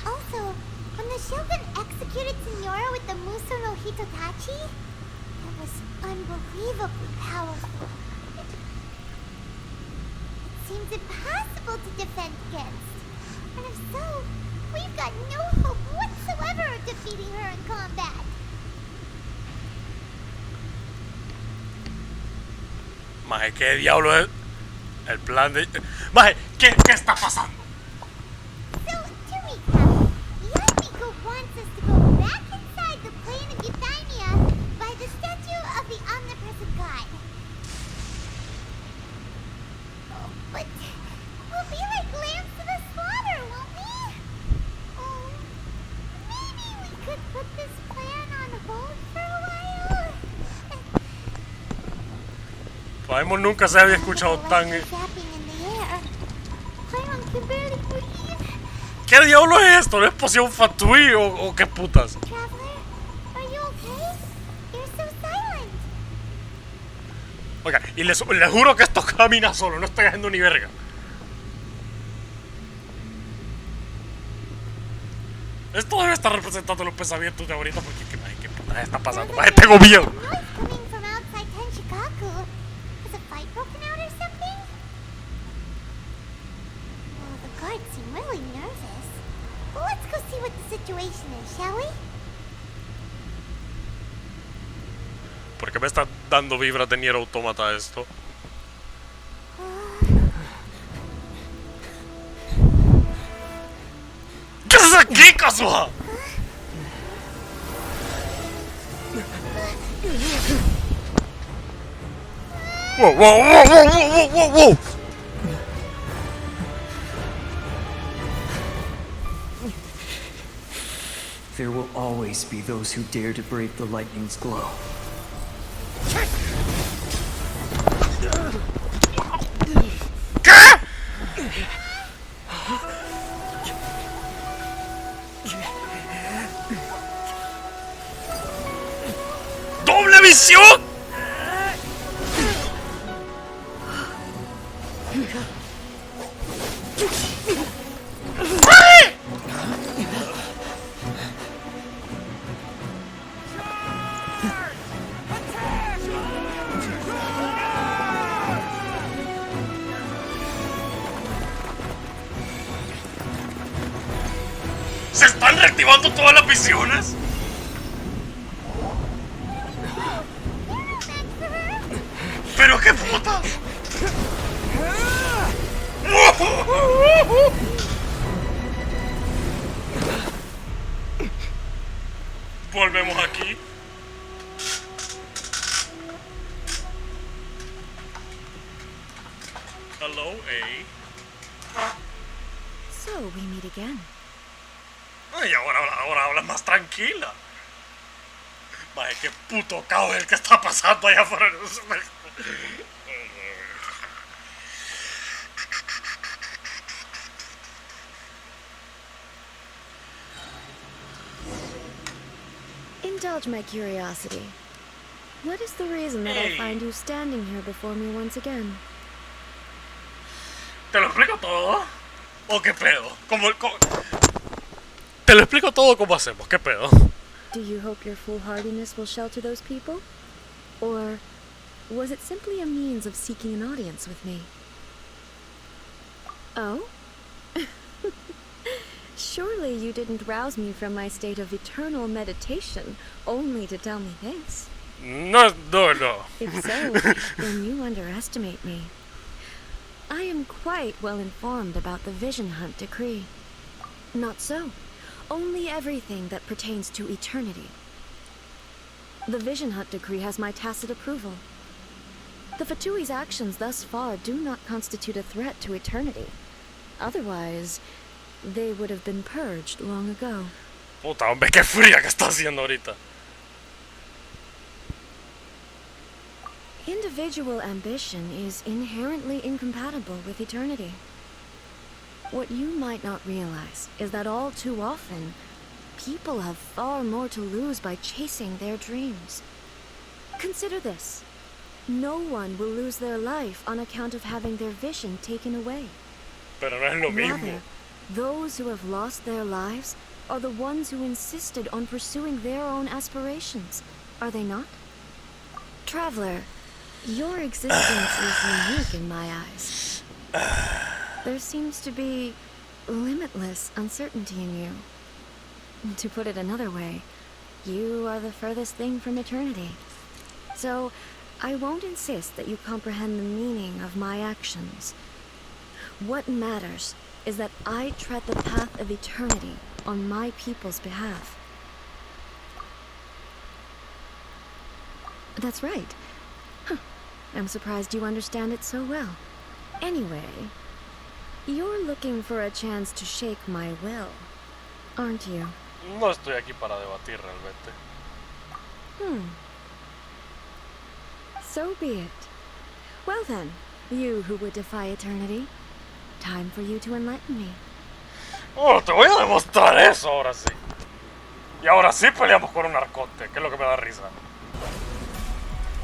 Also, when the Shogun executed Senora with the Muso no Hitotachi, it was unbelievably powerful. It seems impossible to defend against. And if so, we've got no hope whatsoever of defeating her in combat. Maje, ¿qué diablo es el plan de...? Maje, ¿qué está pasando? So, to recap, Yamiko wants us to go back inside the plane of Euthymia by the statue of the omnipresent god. Oh, but we'll be like lambs to the slaughter, won't we? Oh, maybe we could put this plan on hold for a while? Paimon nunca se había escuchado tan... ¿Qué diablo es esto? ¿No es poción Fatui o qué putas? Oiga, y les juro que esto camina solo, no estoy haciendo ni verga. Esto debe estar representando los pensamientos de ahorita porque ¿qué putas está pasando? Maje, tengo miedo. ¿Por qué me está dando vibras de Nier Automata esto? ¿Qué haces aquí, Kazuha? Wow, wow, wow, wow, wow, wow, wow. There will always be those who dare to brave the lightning's glow. nacion! ¿Se están reactivando todas las visiones? ¿Pero qué puta? Volvemos aquí. Hello, A. So, we meet again. Ay, ahora hablas más tranquila. Vaya, qué puto caos el que está pasando allá afuera. Indulge my curiosity. What is the reason that I find you standing here before me once again? ¿Te lo explico todo? ¿O qué pedo? Te lo explico todo como hacemos, ¿qué pedo? Do you hope your foolhardiness will shelter those people? Or was it simply a means of seeking an audience with me? Oh? Surely you didn't rouse me from my state of eternal meditation only to tell me this. No. If so, then you underestimate me. I am quite well informed about the Vision Hunt decree. Not so. Only everything that pertains to eternity. The Vision Hunt decree has my tacit approval. The Fatui's actions thus far do not constitute a threat to eternity. Otherwise, they would have been purged long ago. Puta, hombre, qué fría que está haciendo ahorita. Individual ambition is inherently incompatible with eternity. What you might not realize is that all too often, people have far more to lose by chasing their dreams. Consider this. No one will lose their life on account of having their vision taken away. Pero no es lo mismo. Rather, those who have lost their lives are the ones who insisted on pursuing their own aspirations, are they not? Traveler, your existence is unique in my eyes. There seems to be limitless uncertainty in you. To put it another way, you are the furthest thing from eternity. So, I won't insist that you comprehend the meaning of my actions. What matters is that I tread the path of eternity on my people's behalf. That's right. Huh. I'm surprised you understand it so well. Anyway, you're looking for a chance to shake my will, aren't you? No estoy aquí para debatir realmente. So be it. Well then, you who would defy eternity, time for you to enlighten me. Oh, te voy a demostrar eso ahora sí. Y ahora sí peleamos con un arcote, que es lo que me da risa.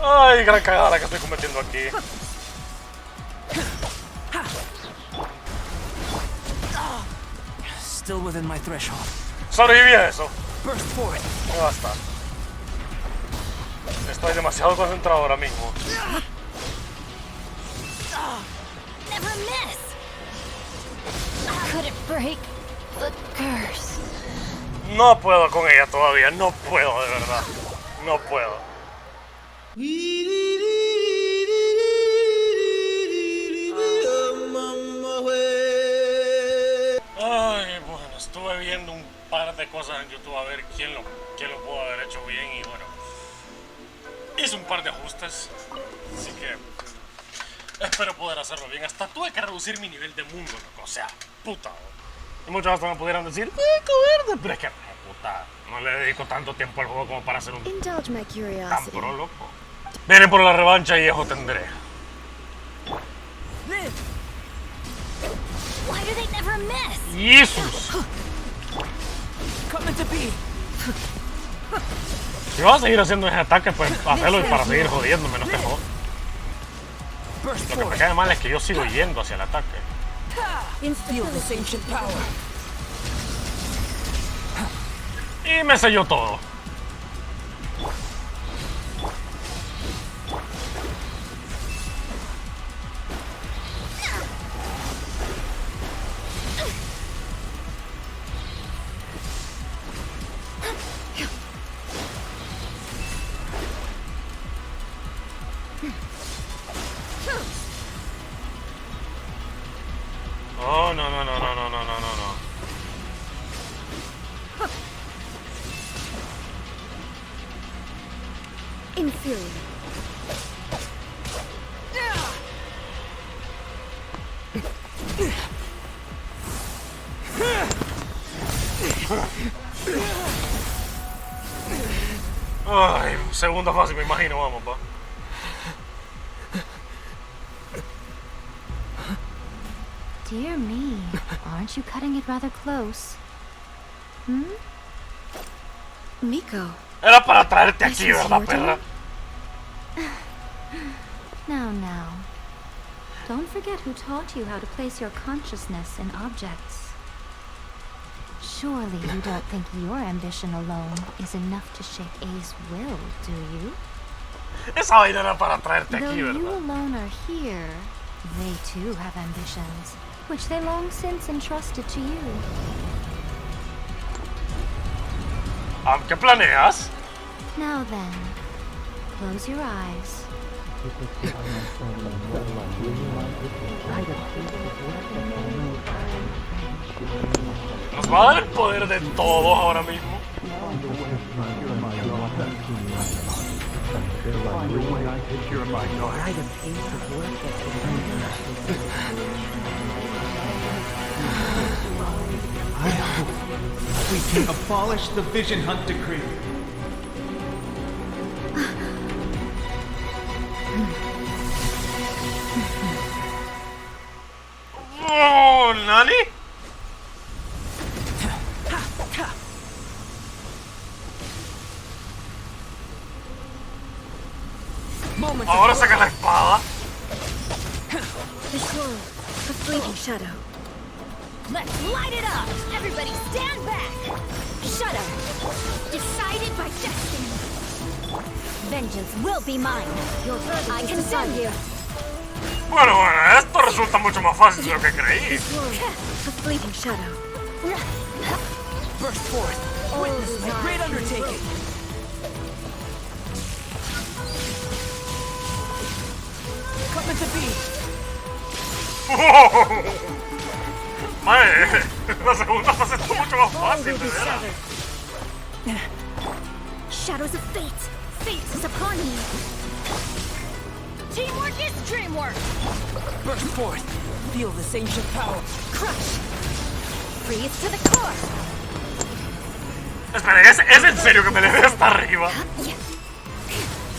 Ay, gran cagada que estoy cometiendo aquí. Still within my threshold. Sobreviví a eso. Burst forth. Me basta. Estoy demasiado concentrado ahora mismo. Never miss. Could it break the curse? No puedo con ella todavía, no puedo, de verdad. No puedo. Ay, bueno, estuve viendo un par de cosas en YouTube a ver quién lo pudo haber hecho bien y bueno, hice un par de ajustes, así que espero poder hacerlo bien. Hasta tuve que reducir mi nivel de mundo, loco, o sea, puta. Y muchos hasta me pudieran decir, cobarde, pero es que, puta, no le dedico tanto tiempo al juego como para hacer un Indulge my tan curiosity. pro, loco. Vienen por la revancha y eso tendré. Why do they never miss? ¡Jesus! Coming to be. Si vas a seguir haciendo ese ataque, pues hazlo para seguir jodiéndome, no te jodas. Lo que me cae mal es que yo sigo yendo hacia el ataque. Y me selló todo. Oh, no, no, no, no, no, no, no, no. Inferior. Ay, segunda fase me imagino, vamos, pa. Dear me, aren't you cutting it rather close? Hmm? Miko. Era para traerte aquí, ¿verdad, perra? Now. Don't forget who taught you how to place your consciousness in objects. Surely you don't think your ambition alone is enough to shake A's will, do you? Esa vaina era para traerte Though aquí, you ¿verdad? alone are here, they too have ambitions, which they long since entrusted to you. ¿Qué planeas? Now then, close your eyes. Nos va a dar el poder de todos ahora mismo. I hope we can abolish the Vision Hunt decree. Oh, ¿Nani? Ahora saca la espada. This world, a fleeting shadow. Let's light it up! Everybody stand back! Shadow, decided by destiny. Vengeance will be mine. Your verdict I condemn you. Bueno, esto resulta mucho más fácil de lo que creí. This world, a fleeting shadow. Burst forth. Witness my great undertaking. Coming to be. Mae, la segunda fase está mucho más fácil, de veras. Shadows of fate. Fate is upon me. Teamwork is dreamwork. Burst forth. Feel this ancient power. Crush. Freeze to the core. Espera, ¿es en serio que me le dé hasta arriba?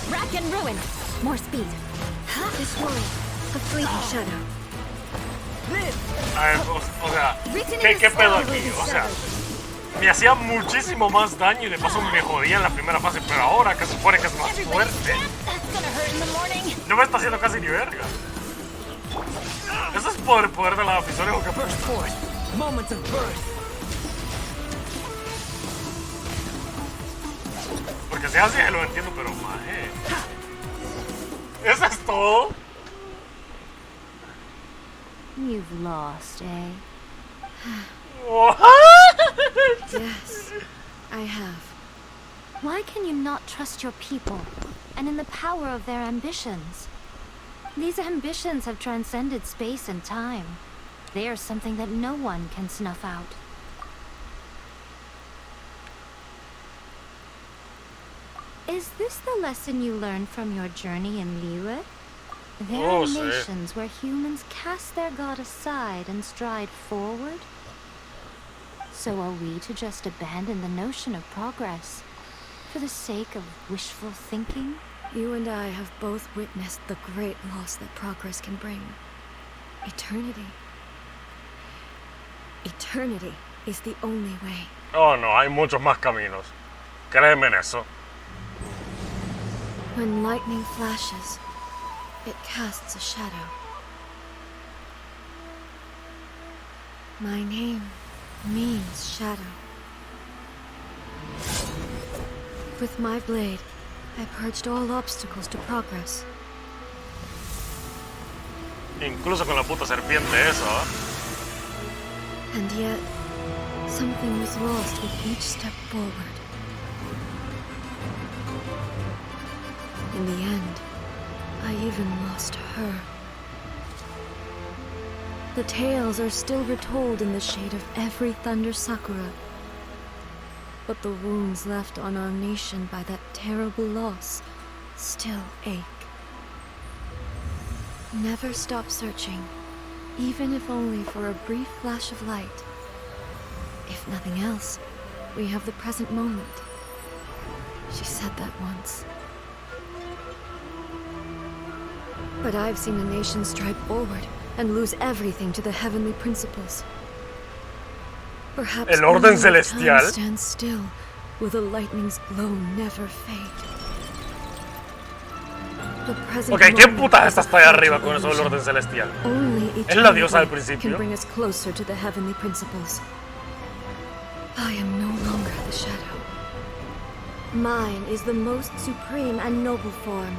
Rack and ruin. More speed. This world, a fleeting shadow. A ver, o sea, ¿qué pedo aquí? O sea, me hacía muchísimo más daño y de paso me jodía en la primera fase, pero ahora que se supone que es más fuerte, no me está haciendo casi ni verga. ¿Eso es por el poder de las aficiones o qué? Moments of birth. Porque si así lo entiendo, pero maje. ¿Eso es todo? You've lost, eh? What? Yes, I have. Why can you not trust your people and in the power of their ambitions? These ambitions have transcended space and time. They are something that no one can snuff out. Is this the lesson you learned from your journey in Liyue? There are nations where humans cast their god aside and stride forward. So are we to just abandon the notion of progress for the sake of wishful thinking? You and I have both witnessed the great loss that progress can bring. Eternity. Eternity is the only way. Oh no, hay muchos más caminos. Créeme en eso. When lightning flashes, it casts a shadow. My name means shadow. With my blade, I purged all obstacles to progress. Incluso con la puta serpiente esa, ¿eh? And yet, something was lost with each step forward. In the end, I even lost her. The tales are still retold in the shade of every Thunder Sakura. But the wounds left on our nation by that terrible loss still ache. Never stop searching, even if only for a brief flash of light. If nothing else, we have the present moment. She said that once. But I've seen a nation stride forward and lose everything to the heavenly principles. Perhaps El orden celestial. time stands still, will the lightning's glow never fade. The present Ok, ¿quién moment puta is esta a está ahí arriba fragile con eso del illusion. orden celestial? Only ¿Es la diosa del eternity principio? can bring us closer to the heavenly principles. I am no longer the shadow. Mine is the most supreme and noble form.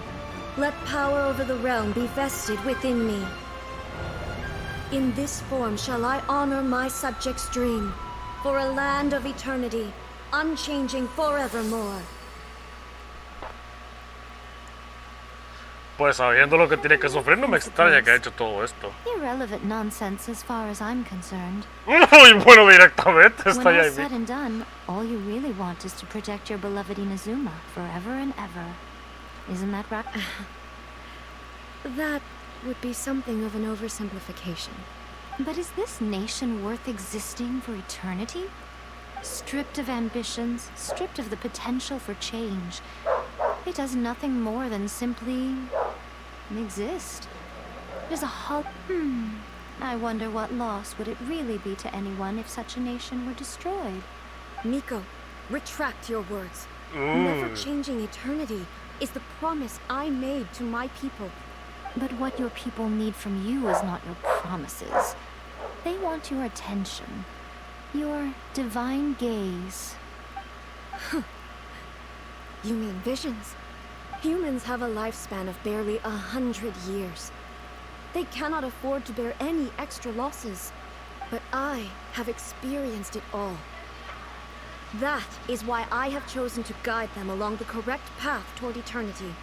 Let power over the realm be vested within me. In this form shall I honor my subjects' dream, for a land of eternity, unchanging forevermore. Pues sabiendo lo que tiene que sufrir, no me extraña que haya hecho todo esto. Irrelevant nonsense as far as I'm concerned. Muy bueno directamente, When está ya all's ahí. said and done, all you really want is to protect your beloved Inazuma forever and ever. Isn't that right? That would be something of an oversimplification. But is this nation worth existing for eternity? Stripped of ambitions, stripped of the potential for change. It does nothing more than simply exist. It is a I wonder what loss would it really be to anyone if such a nation were destroyed. Miko, retract your words. Never changing eternity is the promise I made to my people. But what your people need from you is not your promises. They want your attention. Your divine gaze. You mean visions? Humans have a lifespan of barely 100 years. They cannot afford to bear any extra losses. But I have experienced it all. That is why I have chosen to guide them along the correct path toward eternity.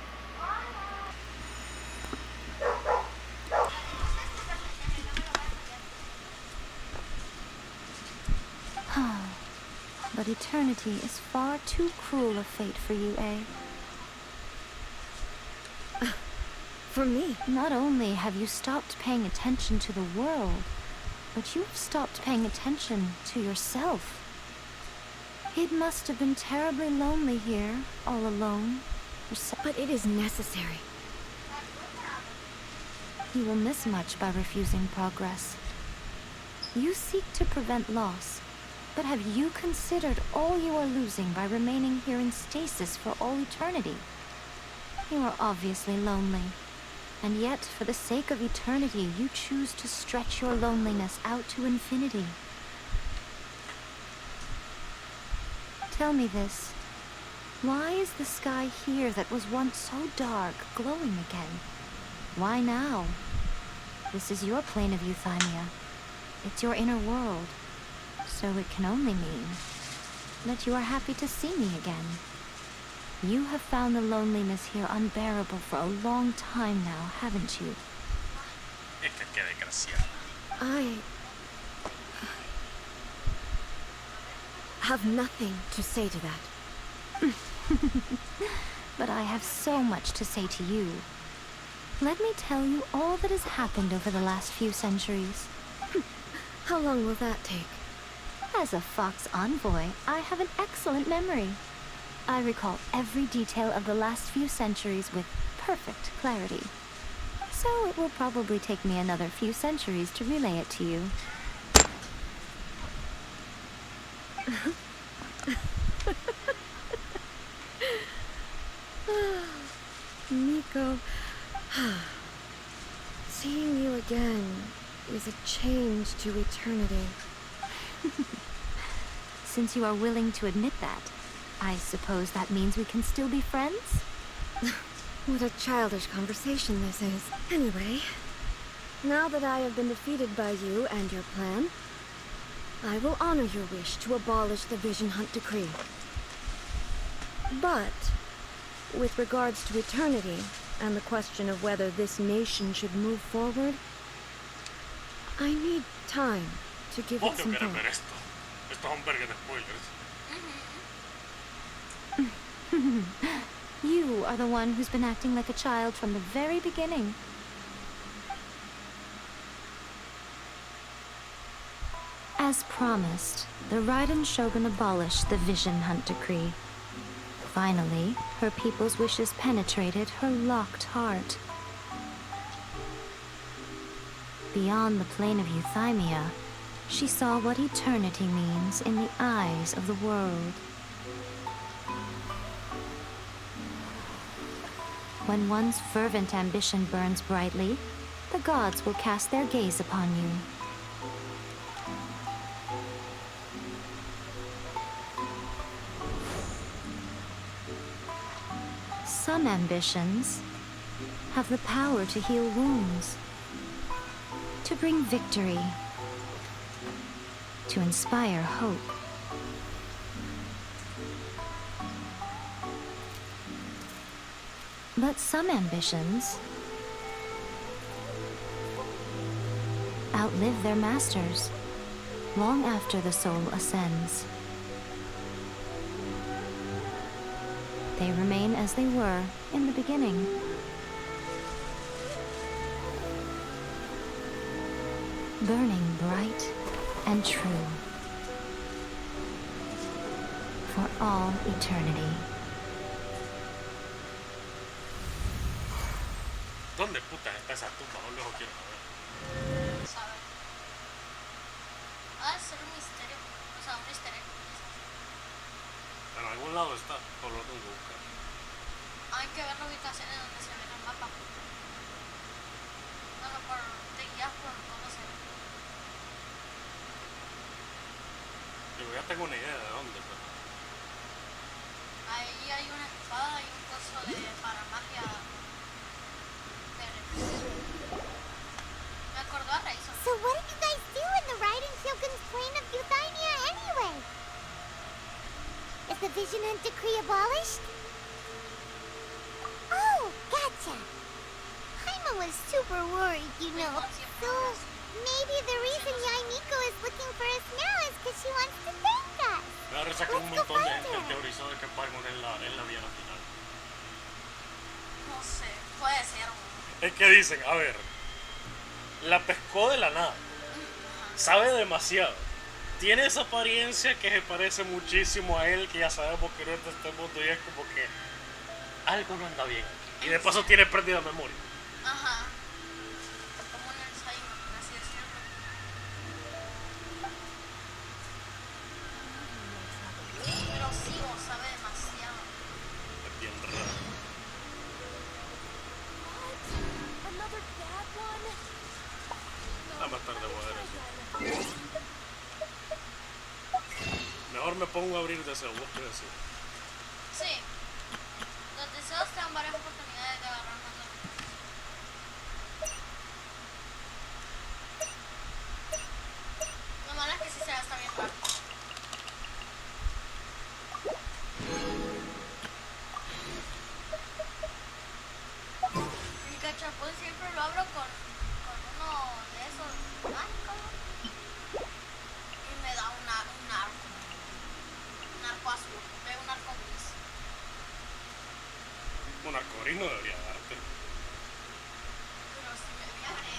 But eternity is far too cruel a fate for you, eh? For me? Not only have you stopped paying attention to the world, but you have stopped paying attention to yourself. It must have been terribly lonely here, all alone. But it is necessary. You will miss much by refusing progress. You seek to prevent loss, but have you considered all you are losing by remaining here in stasis for all eternity? You are obviously lonely, and yet, for the sake of eternity, you choose to stretch your loneliness out to infinity. Tell me this. Why is the sky here that was once so dark glowing again? Why now? This is your plane of euthymia. It's your inner world. So it can only mean that you are happy to see me again. You have found the loneliness here unbearable for a long time now, haven't you? I have nothing to say to that. But I have so much to say to you. Let me tell you all that has happened over the last few centuries. How long will that take? As a Fox envoy, I have an excellent memory. I recall every detail of the last few centuries with perfect clarity. So it will probably take me another few centuries to relay it to you. again is a change to eternity. Since you are willing to admit that, I suppose that means we can still be friends? What a childish conversation this is. Anyway, now that I have been defeated by you and your plan, I will honor your wish to abolish the Vision Hunt Decree. But, with regards to eternity, and the question of whether this nation should move forward, I need time to give it some thought. Estos son vergas de spoilers. You are the one who's been acting like a child from the very beginning. As promised, the Raiden Shogun abolished the Vision Hunt Decree. Finally, her people's wishes penetrated her locked heart. Beyond the plane of euthymia, she saw what eternity means in the eyes of the world. When one's fervent ambition burns brightly, the gods will cast their gaze upon you. Some ambitions have the power to heal wounds, to bring victory, to inspire hope. But some ambitions outlive their masters long after the soul ascends. They remain as they were in the beginning. Burning bright and true for all eternity. ¿Dónde putas está esa tumba? No lo quiero saber. ¿Sabes? Ha de ser un misterio. O sea, un misterio. En algún lado está, por lo tengo que buscar. Hay que ver la ubicación en donde se ve en el mapa. Bueno, te guías por cómo se ve. Digo, ya tengo una idea de dónde, pero... Ahí hay una espada y un coso de para magia. Me acordó a Razor. So what did you guys do in the Raiden Shogun's plane of euthymia anyway? Is the Vision Hunt Decree abolished? Oh, gotcha. Paimon was super worried, you know. So maybe the reason Yaimiko is looking for us now is because she wants to thank us. Me da risa que un montón de gente teorizó de que Paimon es la villana final. No sé, puede ser. Es que dicen, a ver, la pescó de la nada, sabe demasiado, tiene esa apariencia que se parece muchísimo a él, que ya sabemos que no es de este mundo, y es como que algo no anda bien aquí. Y de paso tiene pérdida de memoria. Ajá. Como un Alzheimer, por así decirlo. Pero sí, vos sabe demasiado. Es bien raro. Another bad one? Más tarde voy a ver eso. Mejor me pongo a abrir deseos, ¿vos qué decís? Sí. Los deseos te dan varias oportunidades de agarrar más cosas. Lo malo es que sí se gasta bien rápido. Mi cachapón siempre lo abro con uno de esos mágicos y me da un arco azul, veo un arco gris. Un arcoíris no debería darte. Pero si me viajaré.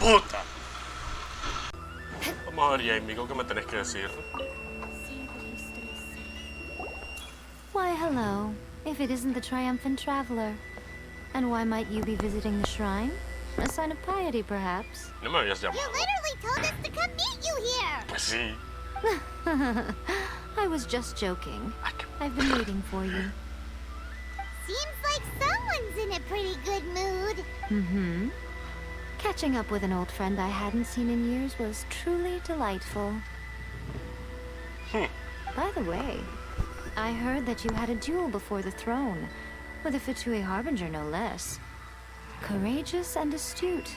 puta! Vamos a ver, Jamie, ¿qué me tenés que decir? Why, hello. If it isn't the triumphant traveler. And why might you be visiting the shrine? A sign of piety, perhaps? No me habías llamado. You literally told us to come meet you here! Pues sí. I was just joking. I've been waiting for you. Seems like someone's in a pretty good mood. Mm-hmm. Catching up with an old friend I hadn't seen in years was truly delightful. By the way, I heard that you had a duel before the throne, with a Fatui Harbinger no less. Courageous and astute.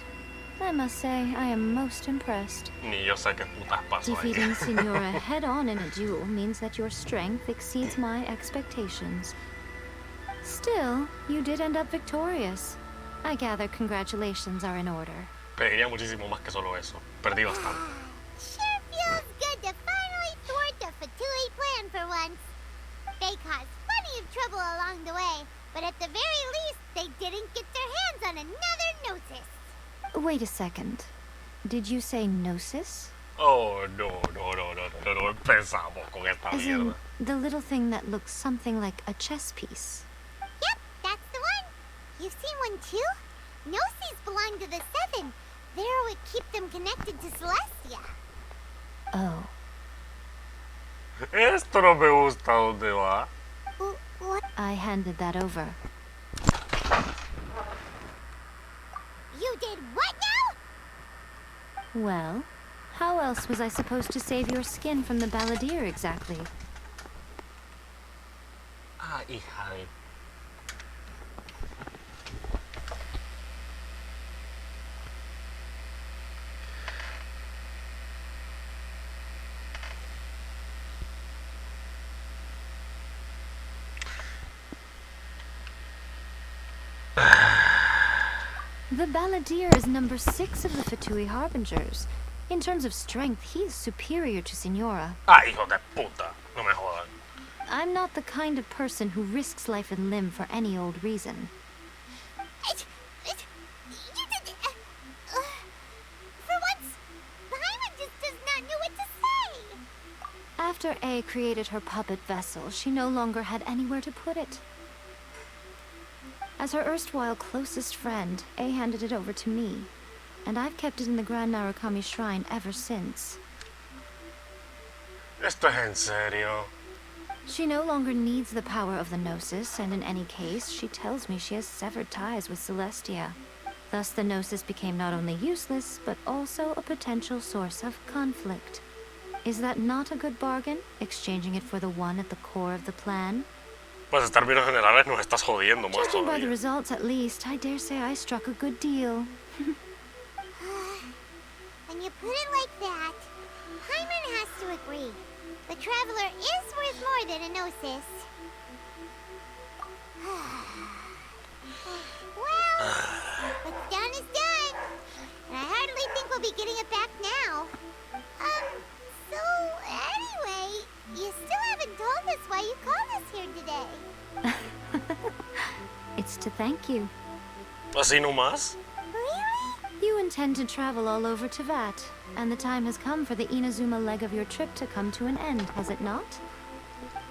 I must say, I am most impressed. Ni yo sé qué putas pasó ahí. Defeating Signora head-on in a duel means that your strength exceeds my expectations. Still, you did end up victorious. I gather congratulations are in order. Pediría muchísimo más que solo eso. Perdí bastante. Sure feels good to finally thwart the Fatui plan for once. They caused plenty of trouble along the way, but at the very least, they didn't get their hands on another Gnosis. Wait a second. Did you say Gnosis? Oh, no empezamos con esta As mierda. in, the little thing that looks something like a chess piece. Yep, that's the one. You've seen one too? Gnosis belong to the Seven. They're what keep them connected to Celestia. Oh. Esto no me gusta, ¿dónde va? What? I handed that over. You did what now? Well, how else was I supposed to save your skin from the balladeer exactly? Ah, hija de... The balladeer is number 6 of the Fatui Harbingers. In terms of strength, he is superior to Signora. Ah, hijo de puta. No me jodan. I'm not the kind of person who risks life and limb for any old reason. For once, Paimon just does not know what to say. After A created her puppet vessel, she no longer had anywhere to put it. As her erstwhile closest friend, A handed it over to me, and I've kept it in the Grand Narukami Shrine ever since. Esto es en serio. She no longer needs the power of the Gnosis, and in any case, she tells me she has severed ties with Celestia. Thus, the Gnosis became not only useless, but also a potential source of conflict. Is that not a good bargain, exchanging it for the one at the core of the plan? Pues en términos generales nos estás jodiendo más Judging by the todavía. results, at least, I dare say I struck a good deal. When you put it like that, Paimon has to agree. The Traveler is worth more than a Gnosis. Well, what's done is done. And I hardly think we'll be getting it back now. So anyway, you still haven't told us why you called us here today. It's to thank you. ¿Así nomás? You intend to travel all over Teyvat, and the time has come for the Inazuma leg of your trip to come to an end, has it not?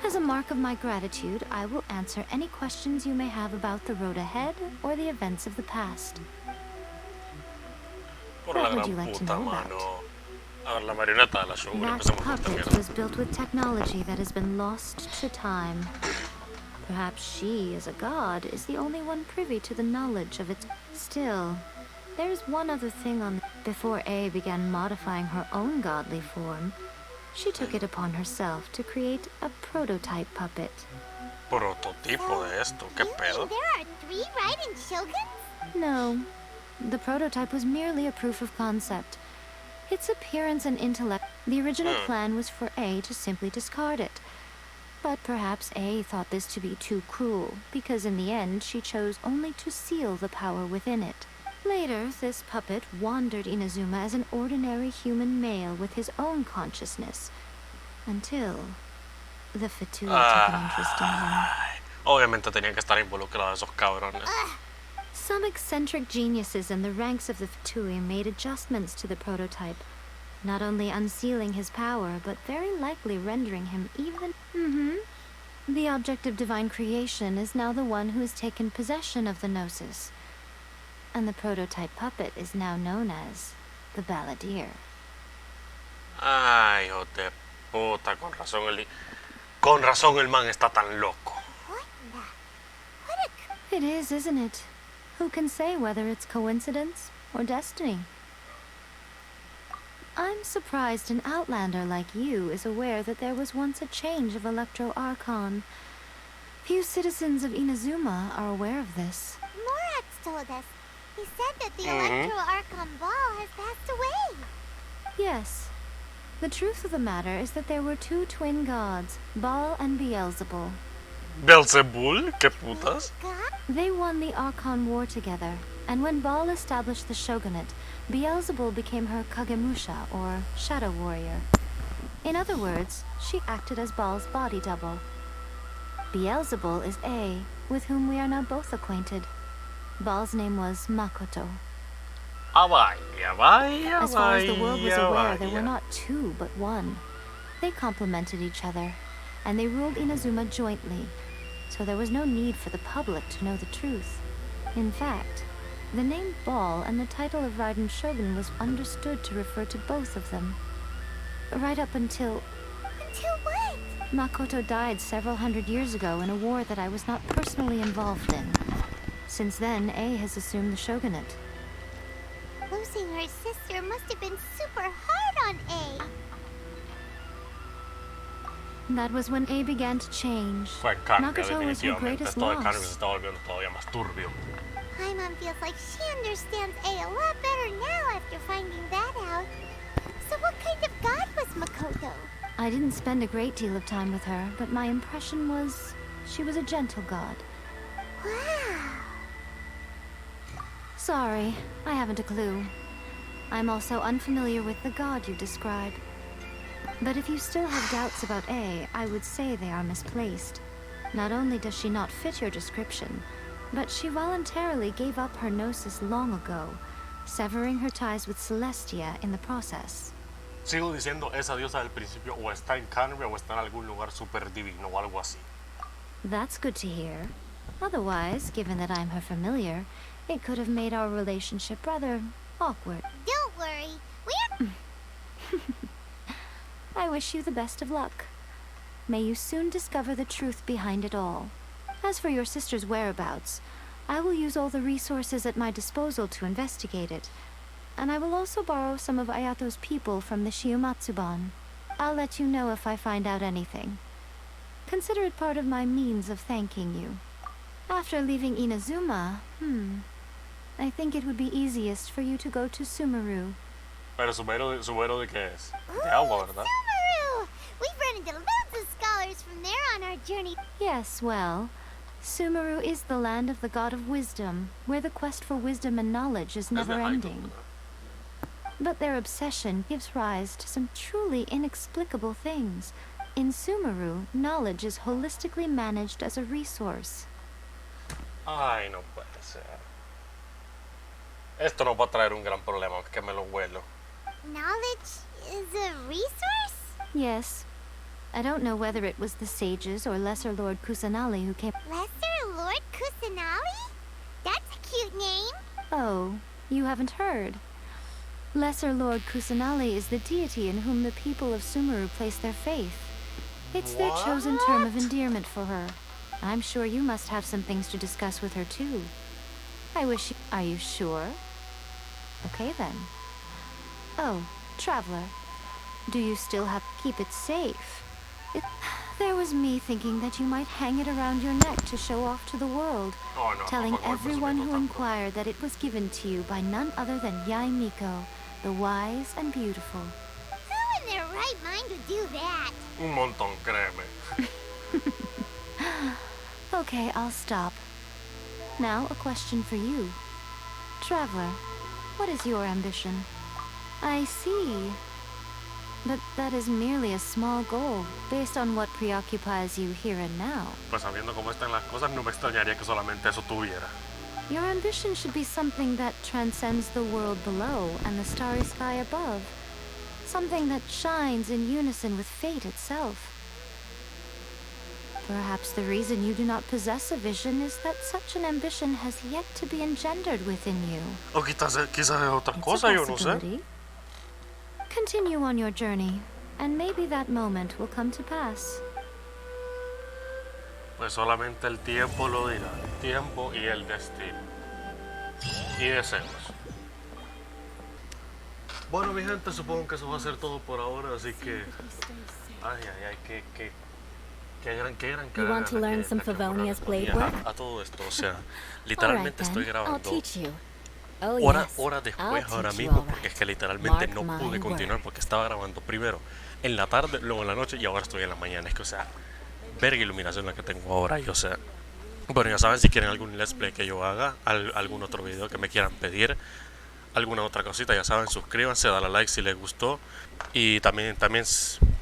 As a mark of my gratitude, I will answer any questions you may have about the road ahead or the events of the past. Por What la would gran you like to puta, know about? mano. A ver, la marioneta de la Shogun. That Empecemos con esta puppet mierda. was built with technology that has been lost to time. Perhaps she, as a god, is the only one privy to the knowledge of its... Still, there's one other thing on... Before A began modifying her own godly form, she took it upon herself to create a prototype puppet. Prototipo de esto, ¿qué pedo? There are 3 riding Shoguns? No, the prototype was merely a proof of concept. Its appearance and intellect... The original plan was for A to simply discard it. But perhaps A thought this to be too cruel, because in the end she chose only to seal the power within it. Later, this puppet wandered Inazuma as an ordinary human male with his own consciousness, until the Fatui took an interest in him. Obviamente tenían que estar involucrados esos cabrones. Some eccentric geniuses in the ranks of the Fatui made adjustments to the prototype, not only unsealing his power, but very likely rendering him even... The object of divine creation is now the one who has taken possession of the Gnosis. And the prototype puppet is now known as the Balladeer. Ay, hijo de puta, con razón el man está tan loco. It is, isn't it? Who can say whether it's coincidence or destiny? I'm surprised an outlander like you is aware that there was once a change of Electro Archon. Few citizens of Inazuma are aware of this. Morax told us. He said that the Electro Archon Ball has passed away. Yes. The truth of the matter is that there were two twin gods, Baal and Beelzebul. ¿Belzebul? ¿Qué putas? They won the Archon War together, and when Baal established the shogunate, Beelzebul became her Kagemusha, or shadow warrior. In other words, she acted as Baal's body double. Beelzebul is A, with whom we are now both acquainted. Baal's name was Makoto. As far as the world was aware, there were not two, but one. They complemented each other, and they ruled Inazuma jointly, so there was no need for the public to know the truth. In fact, the name Baal and the title of Raiden Shogun was understood to refer to both of them. Right up until... Until what? Makoto died several hundred years ago in a war that I was not personally involved in. Since then, A has assumed the shogunate. Losing her sister must have been super hard on A. That was when A began to change. Makoto was her greatest loss. Paimon feels like she understands A lot better now after finding that out. So what kind of god was Makoto? I didn't spend a great deal of time with her, but my impression was she was a gentle god. Wow. Sorry, I haven't a clue. I'm also unfamiliar with the god you describe. But if you still have doubts about A, I would say they are misplaced. Not only does she not fit your description, but she voluntarily gave up her gnosis long ago, severing her ties with Celestia in the process. Sigo diciendo, esa diosa del principio o está en Canria o está en algún lugar super divino o algo así. That's good to hear. Otherwise, given that I'm her familiar, it could have made our relationship rather awkward. Don't worry, we're... I wish you the best of luck. May you soon discover the truth behind it all. As for your sister's whereabouts, I will use all the resources at my disposal to investigate it. And I will also borrow some of Ayato's people from the Shiumatsuban. I'll let you know if I find out anything. Consider it part of my means of thanking you. After leaving Inazuma, I think it would be easiest for you to go to Sumeru. Pero Sumeru de qué es? De agua, ¿verdad? Sumeru! We've run into loads of scholars from there on our journey. Yes, well, Sumeru is the land of the god of wisdom, where the quest for wisdom and knowledge is never-ending. But their obsession gives rise to some truly inexplicable things. In Sumeru, knowledge is holistically managed as a resource. Ay, no puede ser. Esto nos va a traer un gran problema, que me lo huelo. Knowledge is a resource? Yes. I don't know whether it was the sages or Lesser Lord Kusanali who came... Lesser Lord Kusanali? That's a cute name. Oh, you haven't heard. Lesser Lord Kusanali is the deity in whom the people of Sumeru place their faith. It's their chosen term of endearment for her. I'm sure you must have some things to discuss with her too. I wish you... Are you sure? Okay then. Oh, traveler. Do you still have... Keep it safe. There was me thinking that you might hang it around your neck to show off to the world, telling everyone who inquired that it was given to you by none other than Yai Miko, the wise and beautiful. Who in their right mind would do that? Un montón, créeme. Okay, I'll stop. Now, a question for you. Traveler, what is your ambition? I see. But that is merely a small goal, based on what preoccupies you here and now. Pues sabiendo cómo están las cosas, no me extrañaría que solamente eso tuviera. Your ambition should be something that transcends the world below and the starry sky above. Something that shines in unison with fate itself. Perhaps the reason you do not possess a vision is that such an ambition has yet to be engendered within you. O quizás es otra cosa, yo no sé. Continue on your journey, and maybe that moment will come to pass. Pues solamente el tiempo lo dirá. El tiempo y el destino. Y deseos. Bueno, mi gente, supongo que eso va a ser todo por ahora, así que... Ay, qué gran You want to learn some Favonia's blade work? A todo esto, o sea, literalmente estoy grabando horas después ahora mismo, porque es que literalmente no pude continuar porque estaba grabando primero en la tarde, luego en la noche y ahora estoy en la mañana. Es que, o sea, verga iluminación la que tengo ahora. Y, o sea, bueno, ya saben, si quieren algún let's play que yo haga, algún otro video que me quieran pedir, alguna otra cosita, ya saben, suscríbanse, dale a like si les gustó. Y también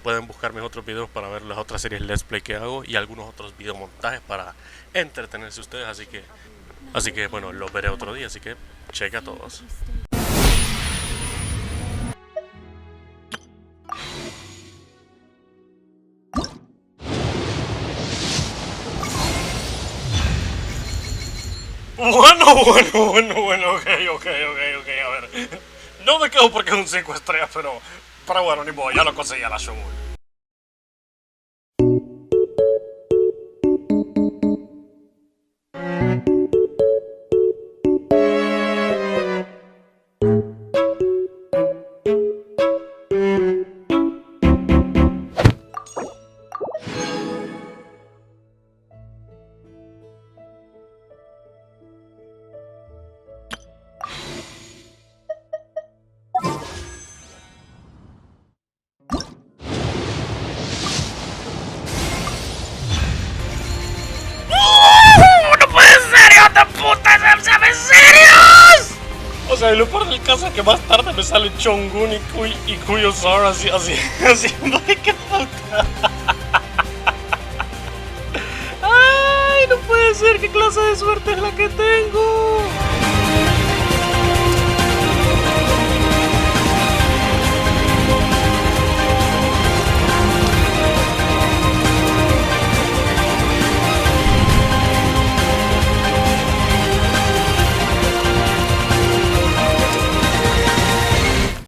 pueden buscar mis otros videos para ver las otras series let's play que hago y algunos otros videomontajes para entretenerse ustedes. Así que bueno, los veré otro día, así que cheque a todos. Bueno, ok, a ver. No me quedo porque es un 5 estrellas, pero bueno, ni modo, ya lo conseguí a la show. O sea, y lo peor del caso es que más tarde me sale Chongun y Kuyosar así, qué puta. Ay, no puede ser, qué clase de suerte es la que tengo.